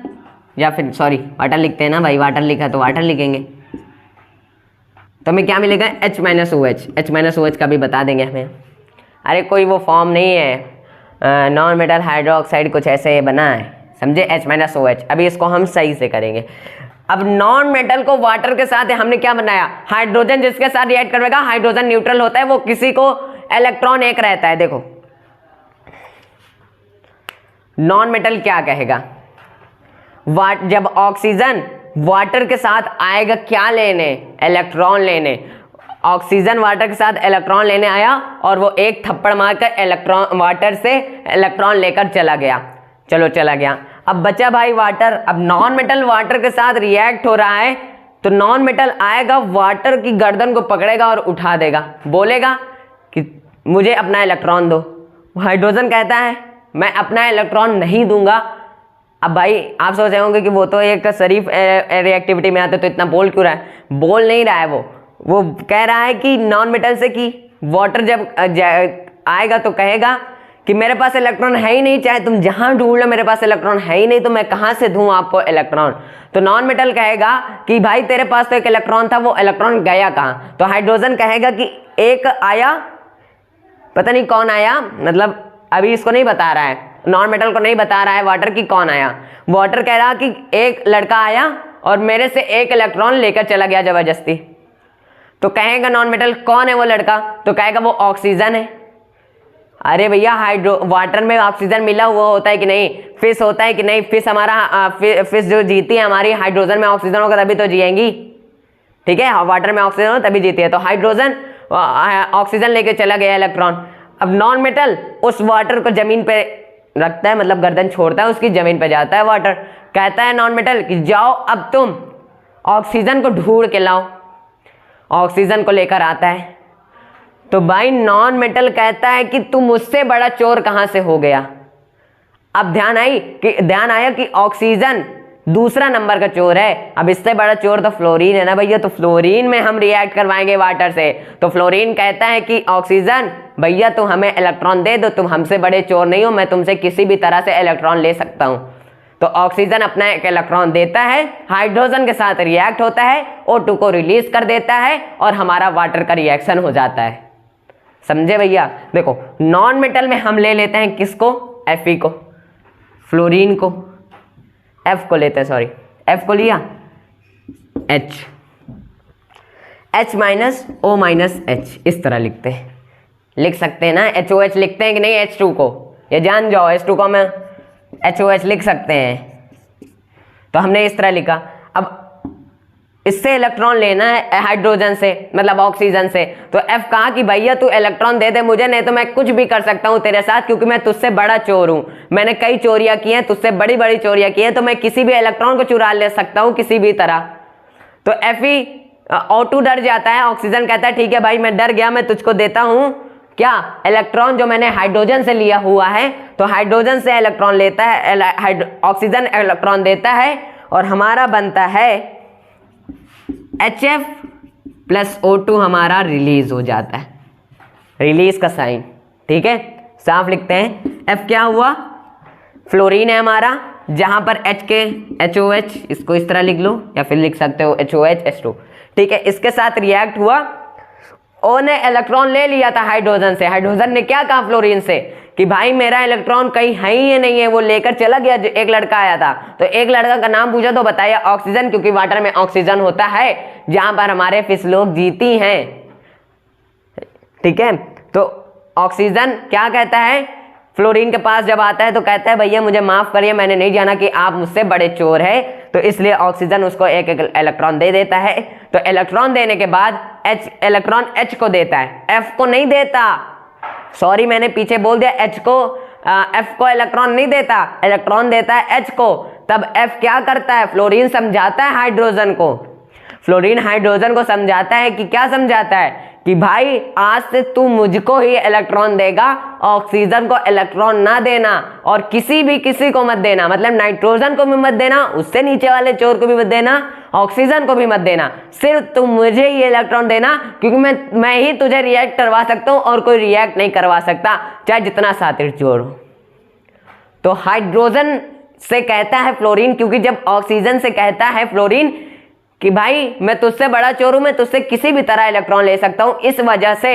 या फिर सॉरी वाटर लिखते हैं ना भाई, वाटर लिखा तो वाटर लिखेंगे, तो हमें क्या मिलेगा H - OH। H - OH का भी बता देंगे हमें, अरे कोई वो फॉर्म नहीं है, नॉन मेटल हाइड्रोक्साइड कुछ ऐसे बना है, समझे, H - OH। अभी इसको हम सही से करेंगे। अब नॉन मेटल को वाटर के साथ हमने क्या बनाया, हाइड्रोजन जिसके साथ रिएक्ट करेगा, हाइड्रोजन न्यूट्रल होता है, वो किसी को इलेक्ट्रॉन एक रहता है। देखो नॉन मेटल क्या कहेगा, जब ऑक्सीजन वाटर के साथ आएगा क्या लेने, इलेक्ट्रॉन लेने, ऑक्सीजन वाटर के साथ इलेक्ट्रॉन लेने आया और वो एक थप्पड़ मारकर इलेक्ट्रॉन वाटर से इलेक्ट्रॉन लेकर चला गया, चलो चला गया। अब बचा भाई वाटर, अब नॉन मेटल वाटर के साथ रिएक्ट हो रहा है तो नॉन मेटल आएगा, वाटर की गर्दन को पकड़ेगा और उठा देगा, बोलेगा कि मुझे अपना इलेक्ट्रॉन दो। हाइड्रोजन कहता है मैं अपना इलेक्ट्रॉन नहीं दूंगा। अब भाई आप सोच रहे होंगे कि वो तो एक शरीफ रिएक्टिविटी में आते तो इतना बोल क्यों रहा है, बोल नहीं रहा है, वो कह रहा है कि नॉन मेटल से कि वाटर जब आएगा तो कहेगा कि मेरे पास इलेक्ट्रॉन है ही नहीं, चाहे तुम जहां ढूंढ लो मेरे पास इलेक्ट्रॉन है ही नहीं, तो मैं कहां से दूं आपको इलेक्ट्रॉन। तो नॉन मेटल कहेगा कि भाई तेरे पास तो एक इलेक्ट्रॉन था, वो इलेक्ट्रॉन गया कहां। तो हाइड्रोजन कहेगा कि एक आया, पता नहीं कौन आया, मतलब अभी इसको नहीं बता रहा है, नॉन मेटल को नहीं बता रहा है वाटर की कौन आया। वाटर कह रहा कि एक लड़का आया और मेरे से एक इलेक्ट्रॉन लेकर चला गया जबरदस्ती। तो कहेगा नॉन मेटल कौन है वो लड़का, तो कहेगा वो ऑक्सीजन है। अरे भैया वाटर में ऑक्सीजन मिला हुआ होता है कि नहीं, फिश होता है कि नहीं, फिश हमारा फिश जो जीती है हमारी, हाइड्रोजन में ऑक्सीजन होगा तभी तो जिएंगी, ठीक है, वाटर में ऑक्सीजन हो तभी जीती है। तो हाइड्रोजन ऑक्सीजन लेके चला गया इलेक्ट्रॉन। अब नॉन मेटल उस वाटर को जमीन पे रखता है, मतलब गर्दन छोड़ता है उसकी, जमीन पे जाता है वाटर, कहता है नॉन मेटल कि जाओ अब तुम ऑक्सीजन को ढूंढ के लाओ, ऑक्सीजन को लेकर आता है। तो भाई नॉन मेटल कहता है कि तू मुझसे बड़ा चोर कहां से हो गया। अब ध्यान आया कि ऑक्सीजन दूसरा नंबर का चोर है, अब इससे बड़ा चोर तो फ्लोरीन है ना भैया, तो फ्लोरीन में हम रिएक्ट करवाएंगे वाटर से। तो फ्लोरीन कहता है कि ऑक्सीजन भैया तुम हमें इलेक्ट्रॉन दे दो, तुम हमसे बड़े चोर नहीं हो, मैं तुमसे किसी भी तरह से इलेक्ट्रॉन ले सकता हूं। तो ऑक्सीजन अपना एक इलेक्ट्रॉन देता है, हाइड्रोजन के साथ रिएक्ट होता है, O2 को रिलीज कर देता है और हमारा वाटर का रिएक्शन हो जाता है। समझे भैया। देखो नॉन मेटल में हम ले लेते हैं किसको, Fe को, फ्लोरीन को, F को लेते हैं, सॉरी F को लिया, H - H इस तरह लिखते हैं, लिख सकते हैं ना, HOH लिखते हैं कि नहीं, H2 को, ये जान जाओ, H2 को हम HOH लिख सकते हैं। तो हमने इस तरह लिखा। अब इससे इलेक्ट्रॉन लेना है हाइड्रोजन से, मतलब ऑक्सीजन से, तो F कहा कि भैया तू इलेक्ट्रॉन दे दे मुझे, नहीं तो मैं कुछ भी कर सकता हूं तेरे साथ, क्योंकि मैं तुझसे बड़ा चोर हूं, मैंने कई चोरियां की हैं, तुझसे बड़ी बड़ी चोरियां की हैं, तो मैं किसी भी इलेक्ट्रॉन को चुरा ले सकता हूं किसी भी तरह। तो Fe O2 डर जाता है, ऑक्सीजन कहता है ठीक है भाई मैं डर गया, मैं तुझको देता हूं क्या, इलेक्ट्रॉन जो मैंने हाइड्रोजन से लिया हुआ है। तो हाइड्रोजन से इलेक्ट्रॉन लेता है, ऑक्सीजन इलेक्ट्रॉन देता है और हमारा बनता है HF + O2, हमारा रिलीज हो जाता है, रिलीज का साइन, ठीक है, साफ लिखते हैं। F क्या हुआ, फ्लोरीन है हमारा, जहां पर H के HOH, इसको इस तरह लिख लो या फिर लिख सकते हो HOH H2, ठीक है, इसके साथ रिएक्ट हुआ, O ने इलेक्ट्रॉन ले लिया था हाइड्रोजन से। हाइड्रोजन ने क्या कहा फ्लोरीन से कि भाई मेरा इलेक्ट्रॉन कहीं है ही या नहीं है, वो लेकर चला गया। जो एक लड़का आया था तो एक लड़का का नाम पूछा तो बताया ऑक्सीजन, क्योंकि वाटर में ऑक्सीजन होता है जहां पर हमारे फिश लोग जीती हैं। ठीक है, तो ऑक्सीजन क्या कहता है, फ्लोरीन के पास जब आता है तो कहता है भैया मुझे माफ करिए, मैंने नहीं जाना कि आप मुझसे बड़े चोर हैं। तो इसलिए ऑक्सीजन उसको एक इलेक्ट्रॉन दे देता है। तो इलेक्ट्रॉन देने के बाद इलेक्ट्रॉन H को देता है, F को नहीं देता। सॉरी मैंने पीछे बोल दिया, H को F को इलेक्ट्रॉन नहीं देता, इलेक्ट्रॉन देता है H को। तब F क्या करता है, फ्लोरीन समझाता है हाइड्रोजन को, फ्लोरीन हाइड्रोजन को समझाता है कि क्या समझाता है कि भाई आज से तू मुझको ही इलेक्ट्रॉन देगा, ऑक्सीजन को इलेक्ट्रॉन ना देना और किसी को मत देना, मतलब नाइट्रोजन को भी मत देना, उससे नीचे वाले चोर को भी मत देना, ऑक्सीजन को भी मत देना, सिर्फ तू मुझे ही इलेक्ट्रॉन देना, क्योंकि मैं ही तुझे रिएक्ट करवा सकता हूं और कोई रिएक्ट नहीं करवा सकता, चाहे जितना शातिर चोर हो। तो हाइड्रोजन से कहता है फ्लोरीन, क्योंकि जब ऑक्सीजन से कहता है फ्लोरीन कि भाई मैं तुझसे बड़ा चोर हूं, मैं तुझसे किसी भी तरह इलेक्ट्रॉन ले सकता हूं, इस वजह से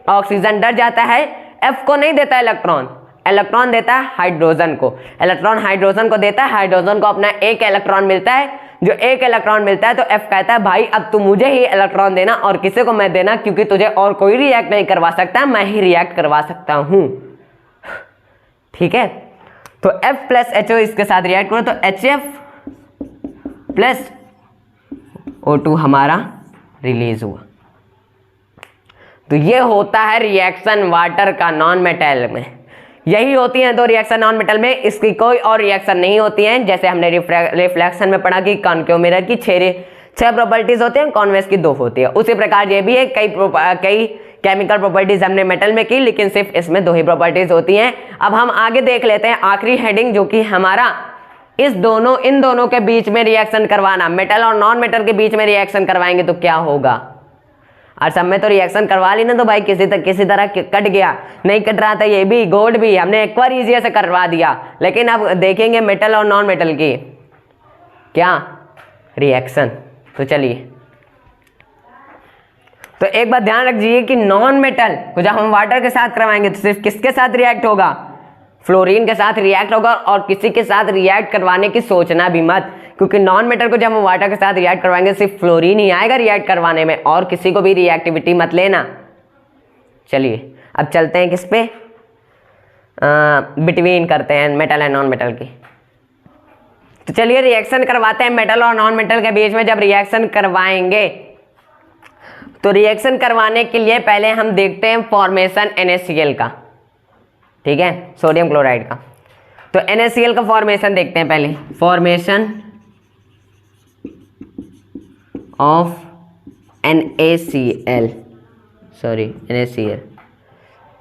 ऑक्सीजन डर जाता है, F को नहीं देता इलेक्ट्रॉन, इलेक्ट्रॉन देता है हाइड्रोजन को, इलेक्ट्रॉन हाइड्रोजन को देता है, हाइड्रोजन को अपना एक इलेक्ट्रॉन मिलता है, जो एक इलेक्ट्रॉन मिलता है तो F कहता है भाई अब तू मुझे ही इलेक्ट्रॉन देना और किसी को मैं देना, क्योंकि तुझे और कोई रिएक्ट नहीं करवा सकता, मैं ही रिएक्ट करवा सकता हूं। ठीक है, तो F प्लस HO इसके साथ रिएक्ट करो तो HF प्लस O2 हमारा रिलीज हुआ। तो ये होता है रिएक्शन वाटर का नॉन मेटल में। यही होती हैं दो रिएक्शन नॉन मेटल में, इसकी कोई और रिएक्शन नहीं होती हैं। जैसे हमने रिफ्लेक्शन में पढ़ा कि कॉनकेव मिरर की 6 प्रॉपर्टीज होती हैं, कॉन्वेक्स की 2 होती है। उसी प्रकार ये भी है, कई केमिकल प्रॉपर्टीज हमने मेटल में की, लेकिन सिर्फ इसमें 2 ही प्रॉपर्टीज होती हैं। अब हम आगे देख लेते हैं आखिरी हेडिंग, जो कि हमारा इन दोनों के बीच में रिएक्शन करवाना, मेटल और नॉन मेटल के बीच में रिएक्शन करवाएंगे तो क्या होगा। और सब में तो रिएक्शन करवा ली ना, तो भाई किसी तरह कट गया, नहीं कट रहा था ये भी, गोल्ड भी हमने एक बार इजी से करवा दिया। लेकिन अब देखेंगे मेटल और नॉन मेटल की क्या रिएक्शन। तो चलिए, तो एक बात ध्यान रखिए कि नॉन मेटल को जब हम वाटर के साथ करवाएंगे तो सिर्फ किसके साथ रिएक्ट होगा, फ्लोरीन के साथ रिएक्ट होगा, और किसी के साथ रिएक्ट करवाने की सोचना भी मत, क्योंकि नॉन मेटल को जब हम वाटर के साथ रिएक्ट करवाएंगे सिर्फ फ्लोरीन ही आएगा रिएक्ट करवाने में, और किसी को भी रिएक्टिविटी मत लेना। चलिए अब चलते हैं किस पे, बिटवीन करते हैं मेटल एंड नॉन मेटल की। तो चलिए रिएक्शन करवाते हैं मेटल और नॉन मेटल के बीच में। जब रिएक्शन करवाएंगे तो रिएक्शन करवाने के लिए पहले हम देखते हैं फॉर्मेशन NaCl का, ठीक है, सोडियम क्लोराइड का। तो NaCl का फॉर्मेशन देखते हैं पहले, फॉर्मेशन ऑफ NaCl,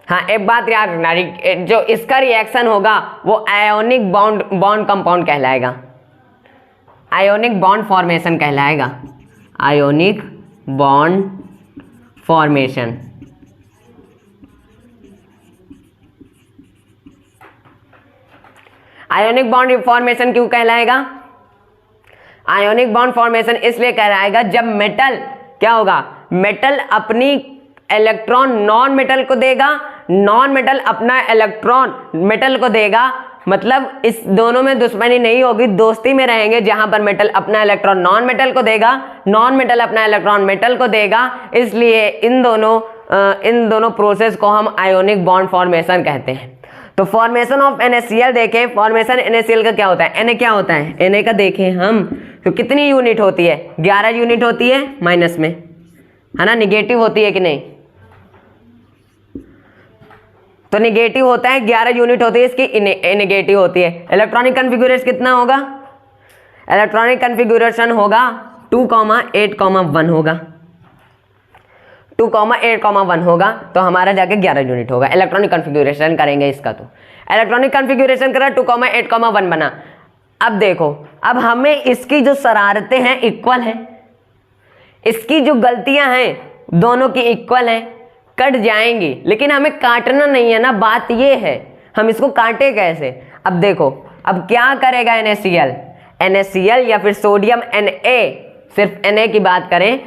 हाँ एक बात याद रखना, जो इसका रिएक्शन होगा वो आयोनिक बॉन्ड कंपाउंड कहलाएगा, आयोनिक बॉन्ड फॉर्मेशन कहलाएगा, ionic bond formation. Ionic bond formation क्यों कहलाएगा, आयोनिक बॉन्ड फॉर्मेशन इसलिए कहलाएगा जब मेटल क्या होगा, मेटल अपनी इलेक्ट्रॉन नॉन मेटल को देगा, नॉन मेटल अपना इलेक्ट्रॉन मेटल को देगा, मतलब इस दोनों में दुश्मनी नहीं होगी, दोस्ती में रहेंगे, जहां पर मेटल अपना इलेक्ट्रॉन नॉन मेटल को देगा, नॉन मेटल अपना इलेक्ट्रॉन मेटल को देगा। इसलिए इन दोनों प्रोसेस को हम आयोनिक बॉन्ड फॉर्मेशन कहते हैं। तो फॉर्मेशन ऑफ NaCl देखें, फॉर्मेशन NaCl का क्या होता है, Na क्या होता है, Na का देखें हम तो कितनी यूनिट होती है, 11 यूनिट होती है माइनस में, है ना, निगेटिव होती है कि नहीं, तो निगेटिव होता है, 11 यूनिट होती है इसकी, निगेटिव होती है। इलेक्ट्रॉनिक कन्फिगुरेशन कितना होगा, इलेक्ट्रॉनिक कन्फिगुरेशन होगा 2,8,1 होगा, 2,8,1 होगा, तो हमारा जाके 11 यूनिट होगा। इलेक्ट्रॉनिक कन्फिगुरेशन करेंगे इसका, तो इलेक्ट्रॉनिक कन्फिगुरेशन करा 2,8,1 बना। अब देखो, अब हमें इसकी जो शरारतें हैं इक्वल हैं, इसकी जो गलतियां हैं दोनों की इक्वल हैं, कट जाएंगी, लेकिन हमें काटना नहीं है ना, बात ये है हम इसको काटे कैसे। अब देखो, अब क्या करेगा NaCl या फिर सोडियम Na, सिर्फ Na की बात करें,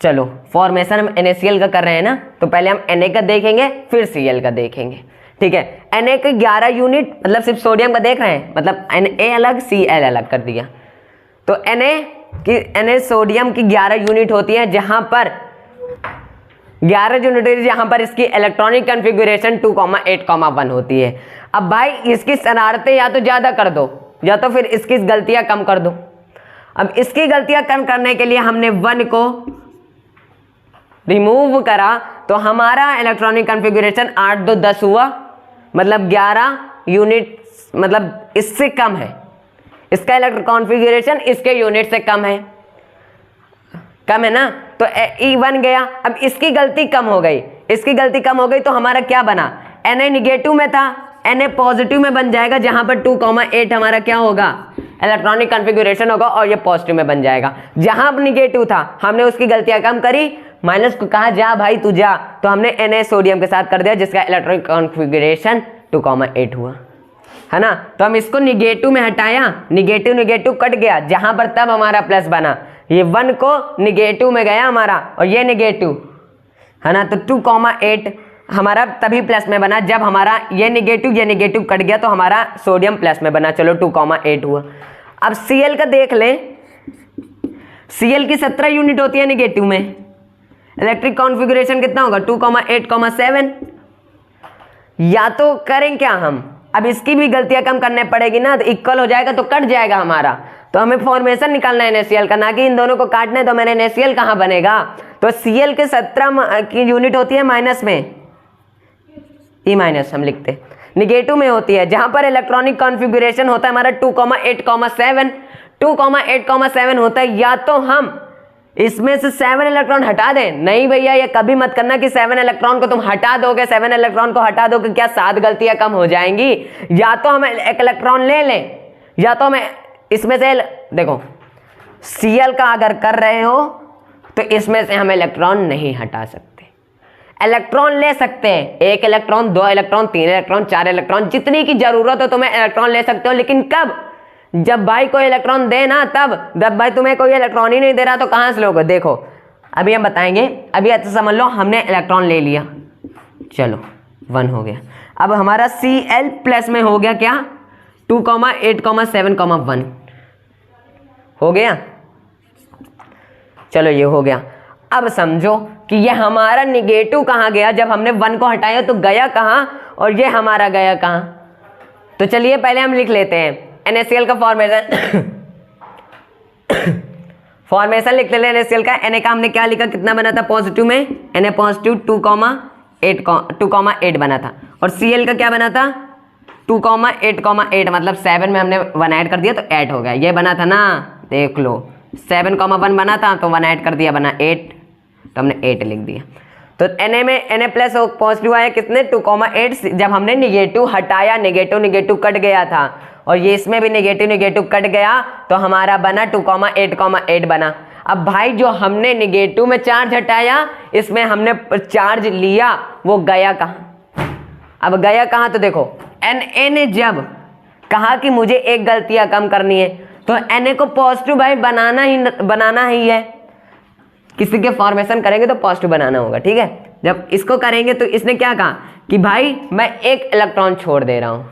चलो फॉर्मेशन हम NaCl का कर रहे हैं ना, तो पहले हम Na का देखेंगे फिर Cl का देखेंगे। ठीक है। Na के 11 यूनिट, मतलब सिर्फ सोडियम का देख रहे हैं, मतलब Na अलग Cl अलग कर दिया। तो Na सोडियम की 11 यूनिट होती है, जहां पर 11 यूनिट जहां पर इसकी इलेक्ट्रॉनिक कॉन्फ़िगरेशन 2,8,1 होती है। अब भाई इसकी शरारतें या तो ज्यादा कर दो या तो फिर इसकी गलतियां कम कर दो। अब इसकी गलतियां कम करने के लिए हमने 1 को रिमूव करा, तो हमारा इलेक्ट्रॉनिक कॉन्फ़िगरेशन 8 2 10 हुआ, मतलब 11 यूनिट, मतलब इससे कम है। इसका इलेक्ट्रॉनिक कॉन्फ़िगरेशन इसके यूनिट से कम है ना, तो E1 गया। अब इसकी गलती कम हो गई, इसकी गलती कम हो गई, तो हमारा क्या बना, Na निगेटिव में था, Na पॉजिटिव में बन जाएगा, जहां पर 2,8 हमारा क्या होगा, इलेक्ट्रॉनिक कॉन्फ़िगरेशन होगा, और ये पॉजिटिव में बन जाएगा। जहां निगेटिव था हमने उसकी गलतियां कम करी, माइनस को कहा जा भाई तू जा, तो हमने Na सोडियम के साथ कर दिया, जिसका इलेक्ट्रॉनिक कॉन्फ़िगरेशन 2,8 हुआ, है ना। तो हम इसको निगेटिव में हटाया, निगेटिव कट गया, जहां पर तब हमारा प्लस बना। ये 1 को निगेटिव में गया हमारा, और ये निगेटिव, है ना। तो 2,8 हमारा तभी प्लस में बना जब हमारा ये निगेटिव कट गया, तो हमारा सोडियम प्लस में बना। चलो 2,8 हुआ। अब Cl का देख लें, Cl की 17 यूनिट होती है निगेटिव में, इलेक्ट्रिक कॉन्फ़िगरेशन कितना होगा, 2,8,7। या तो करें क्या हम, अब इसकी भी गलतियां कम करने पड़ेगी ना, तो इक्वल हो जाएगा, तो कट जाएगा हमारा। तो हमें फॉर्मेशन निकालना है NaCl का, ना कि इन दोनों को काटना है। तो मैंने NaCl कहाँ बनेगा, तो Cl के 17 की यूनिट होती है माइनस में, E माइनस हम लिखते, निगेटिव में होती है, जहां पर इलेक्ट्रॉनिक कॉन्फ़िगरेशन होता है हमारा 2,8,7। 2,8,7 होता है। या तो हम इसमें से 7 इलेक्ट्रॉन हटा दें, नहीं भैया ये कभी मत करना कि 7 इलेक्ट्रॉन को तुम हटा दोगे, 7 इलेक्ट्रॉन को हटा दोगे क्या 7 गलतियां कम हो जाएंगी। या तो हम एक इलेक्ट्रॉन ले लें, या तो हमें इसमें से देखो Cl का अगर कर रहे हो तो इसमें से हम इलेक्ट्रॉन नहीं हटा सकते। इलेक्ट्रॉन ले सकते हैं, 1 इलेक्ट्रॉन, 2 इलेक्ट्रॉन, 3 इलेक्ट्रॉन, 4 इलेक्ट्रॉन, जितनी की जरूरत हो तुम्हें इलेक्ट्रॉन ले सकते हो। लेकिन कब, जब भाई कोई इलेक्ट्रॉन दे ना, तब। जब भाई तुम्हें कोई इलेक्ट्रॉन ही नहीं दे रहा तो कहां से लोगे। देखो अभी हम बताएंगे, अभी अच्छा समझ लो, हमने इलेक्ट्रॉन ले लिया, चलो 1 हो गया। अब हमारा Cl प्लस में हो गया क्या, 2,8,7,1 हो गया। चलो ये हो गया। अब समझो कि ये हमारा निगेटिव कहाँ गया, जब हमने 1 को हटाया तो गया कहाँ, और ये हमारा गया कहाँ। तो चलिए पहले हम लिख लेते हैं NaCl का फॉर्मेशन लिख लेते हैं NaCl का। Na का हमने क्या लिखा, कितना बना था पॉजिटिव में, Na पॉजिटिव 2,8 बना था, और Cl का क्या बना था 2,8,8, मतलब 7 में हमने 1 ऐड कर दिया तो 8 हो गया। ये बना था ना, देख लो 7,1 बना था तो 1 ऐड कर दिया, बना 8, तो हमने 8 लिख दिया। तो Na में Na प्लस पॉजिटिव आया कितने 2,8, जब हमने निगेटिव हटाया, निगेटिव कट गया था, और ये इसमें भी निगेटिव कट गया, तो हमारा बना 2,8,8 बना। अब भाई जो हमने निगेटिव में चार्ज हटाया, इसमें हमने चार्ज लिया, वो गया कहाँ। अब गया कहाँ, तो देखो Na ने जब कहा कि मुझे एक गलतियां कम करनी है, तो Na को पॉजिटिव भाई बनाना ही है। किसी के फॉर्मेशन करेंगे तो पॉजिटिव बनाना होगा, ठीक है। जब इसको करेंगे तो इसने क्या कहा कि भाई मैं एक इलेक्ट्रॉन छोड़ दे रहा हूं।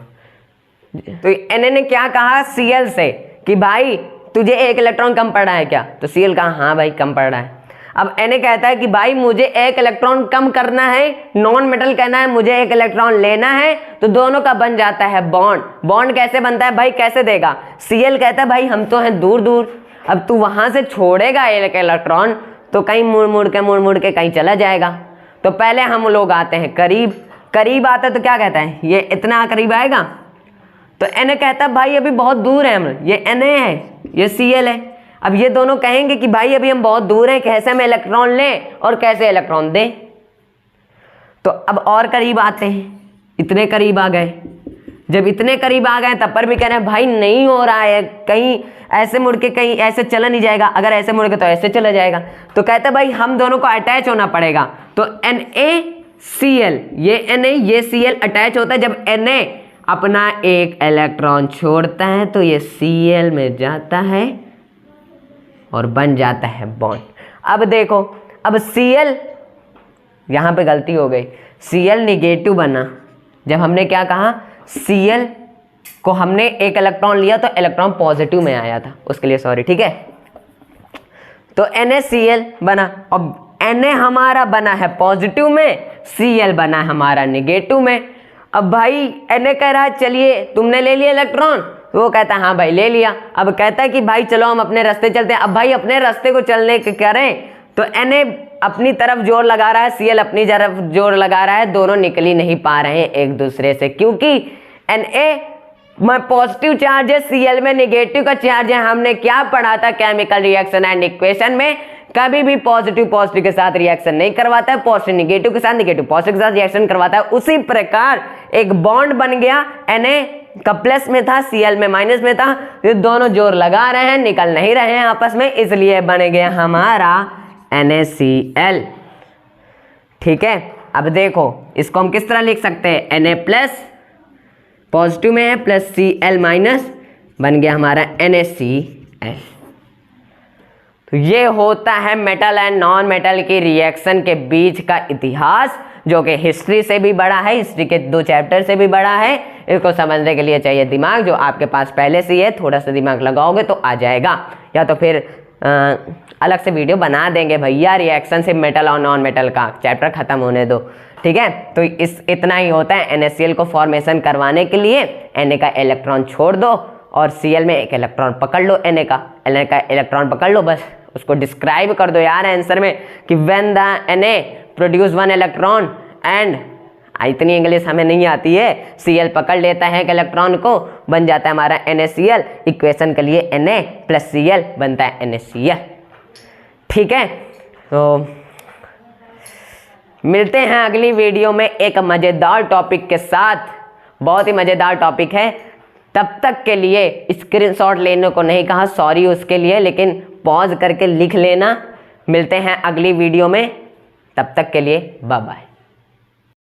तो Na ने क्या कहा Cl से कि भाई तुझे एक इलेक्ट्रॉन कम पड़ रहा है क्या, तो Cl कहा हाँ भाई कम पड़ रहा है। अब Na कहता है कि भाई मुझे एक इलेक्ट्रॉन कम करना है, नॉन मेटल कहना है, मुझे एक इलेक्ट्रॉन लेना है, तो दोनों का बन जाता है बॉन्ड। बॉन्ड कैसे बनता है भाई, कैसे देगा। Cl कहता है भाई हम तो हैं दूर दूर, अब तू वहां से छोड़ेगा एक इलेक्ट्रॉन तो कहीं मुड़ मुड़ के कहीं चला जाएगा। तो पहले हम लोग आते हैं करीब आता है, तो क्या कहता है ये इतना करीब आएगा, तो Na कहता है भाई अभी बहुत दूर है हम, ये Na है ये Cl है। अब ये दोनों कहेंगे कि भाई अभी हम बहुत दूर हैं, कैसे हम इलेक्ट्रॉन लें और कैसे इलेक्ट्रॉन दें। तो अब और करीब आते हैं, इतने करीब आ गए। जब इतने करीब आ गए तब पर भी कह रहे हैं भाई नहीं हो रहा है, कहीं ऐसे मुड़ के कहीं ऐसे चला नहीं जाएगा, अगर ऐसे मुड़ के तो ऐसे चला जाएगा। तो कहते हैं भाई हम दोनों को अटैच होना पड़ेगा। तो NaCl, ये Na ये Cl अटैच होता है। जब Na अपना एक इलेक्ट्रॉन छोड़ता है तो ये Cl में जाता है और बन जाता है बॉन्ड। अब देखो, अब Cl यहाँ पे गलती हो गई, Cl निगेटिव बना, जब हमने क्या कहा, Cl को हमने एक इलेक्ट्रॉन लिया तो इलेक्ट्रॉन पॉजिटिव में आया था, उसके लिए सॉरी, ठीक है। तो NaCl बना, अब Na हमारा बना है पॉजिटिव में, Cl बना है हमारा नेगेटिव में। अब भाई Na कह रहा है चलिए तुमने ले लिया इलेक्ट्रॉन, तो वो कहता है हाँ भाई ले लिया। अब कहता है कि भाई चलो हम अपने रास्ते चलते हैं। अब भाई अपने रास्ते को चलने के करें तो Na अपनी तरफ जोर लगा रहा है, Cl अपनी तरफ जोर लगा रहा है, दोनों निकल ही नहीं पा रहे हैं एक दूसरे से, क्योंकि Na में पॉजिटिव चार्ज है, Cl में नेगेटिव का चार्ज है। हमने क्या पढ़ा था केमिकल रिएक्शन एंड इक्वेशन में, कभी भी पॉजिटिव पॉजिटिव के साथ रिएक्शन नहीं करवाता है, पॉजिटिव नेगेटिव के साथ, नेगेटिव पॉजिटिव के साथ रिएक्शन करवाता है। उसी प्रकार एक बॉन्ड बन गया, Na का प्लस में था, Cl में माइनस में था, ये दोनों जोर लगा रहे हैं, निकल नहीं रहे हैं आपस में, इसलिए बन गया हमारा NaCl, ठीक है। अब देखो इसको हम किस तरह लिख सकते हैं, Na प्लस पॉजिटिव में है प्लस Cl माइनस, बन गया हमारा NaCl। तो ये होता है मेटल एंड नॉन मेटल की रिएक्शन के बीच का इतिहास, जो कि हिस्ट्री से भी बड़ा है, हिस्ट्री के 2 चैप्टर से भी बड़ा है। इसको समझने के लिए चाहिए दिमाग, जो आपके पास पहले से ही है, थोड़ा सा दिमाग लगाओगे तो आ जाएगा, या तो फिर अलग से वीडियो बना देंगे भैया रिएक्शन से मेटल और नॉन मेटल का, चैप्टर खत्म होने दो, ठीक है। तो इतना ही होता है, NaCl को फॉर्मेशन करवाने के लिए Na का इलेक्ट्रॉन छोड़ दो और Cl में एक इलेक्ट्रॉन पकड़ लो, Na का इलेक्ट्रॉन पकड़ लो, बस उसको डिस्क्राइब कर दो यार आंसर में कि when the Na produce 1 electron and, इतनी इंग्लिश हमें नहीं आती है, Cl पकड़ लेता है एक इलेक्ट्रॉन को, बन जाता है हमारा NaCl। इक्वेशन के लिए Na प्लस Cl बनता है NaCl, ठीक है। तो मिलते हैं अगली वीडियो में एक मज़ेदार टॉपिक के साथ, बहुत ही मज़ेदार टॉपिक है। तब तक के लिए स्क्रीनशॉट लेने को नहीं कहा, सॉरी उसके लिए, लेकिन पॉज करके लिख लेना। मिलते हैं अगली वीडियो में, तब तक के लिए बाय बाय।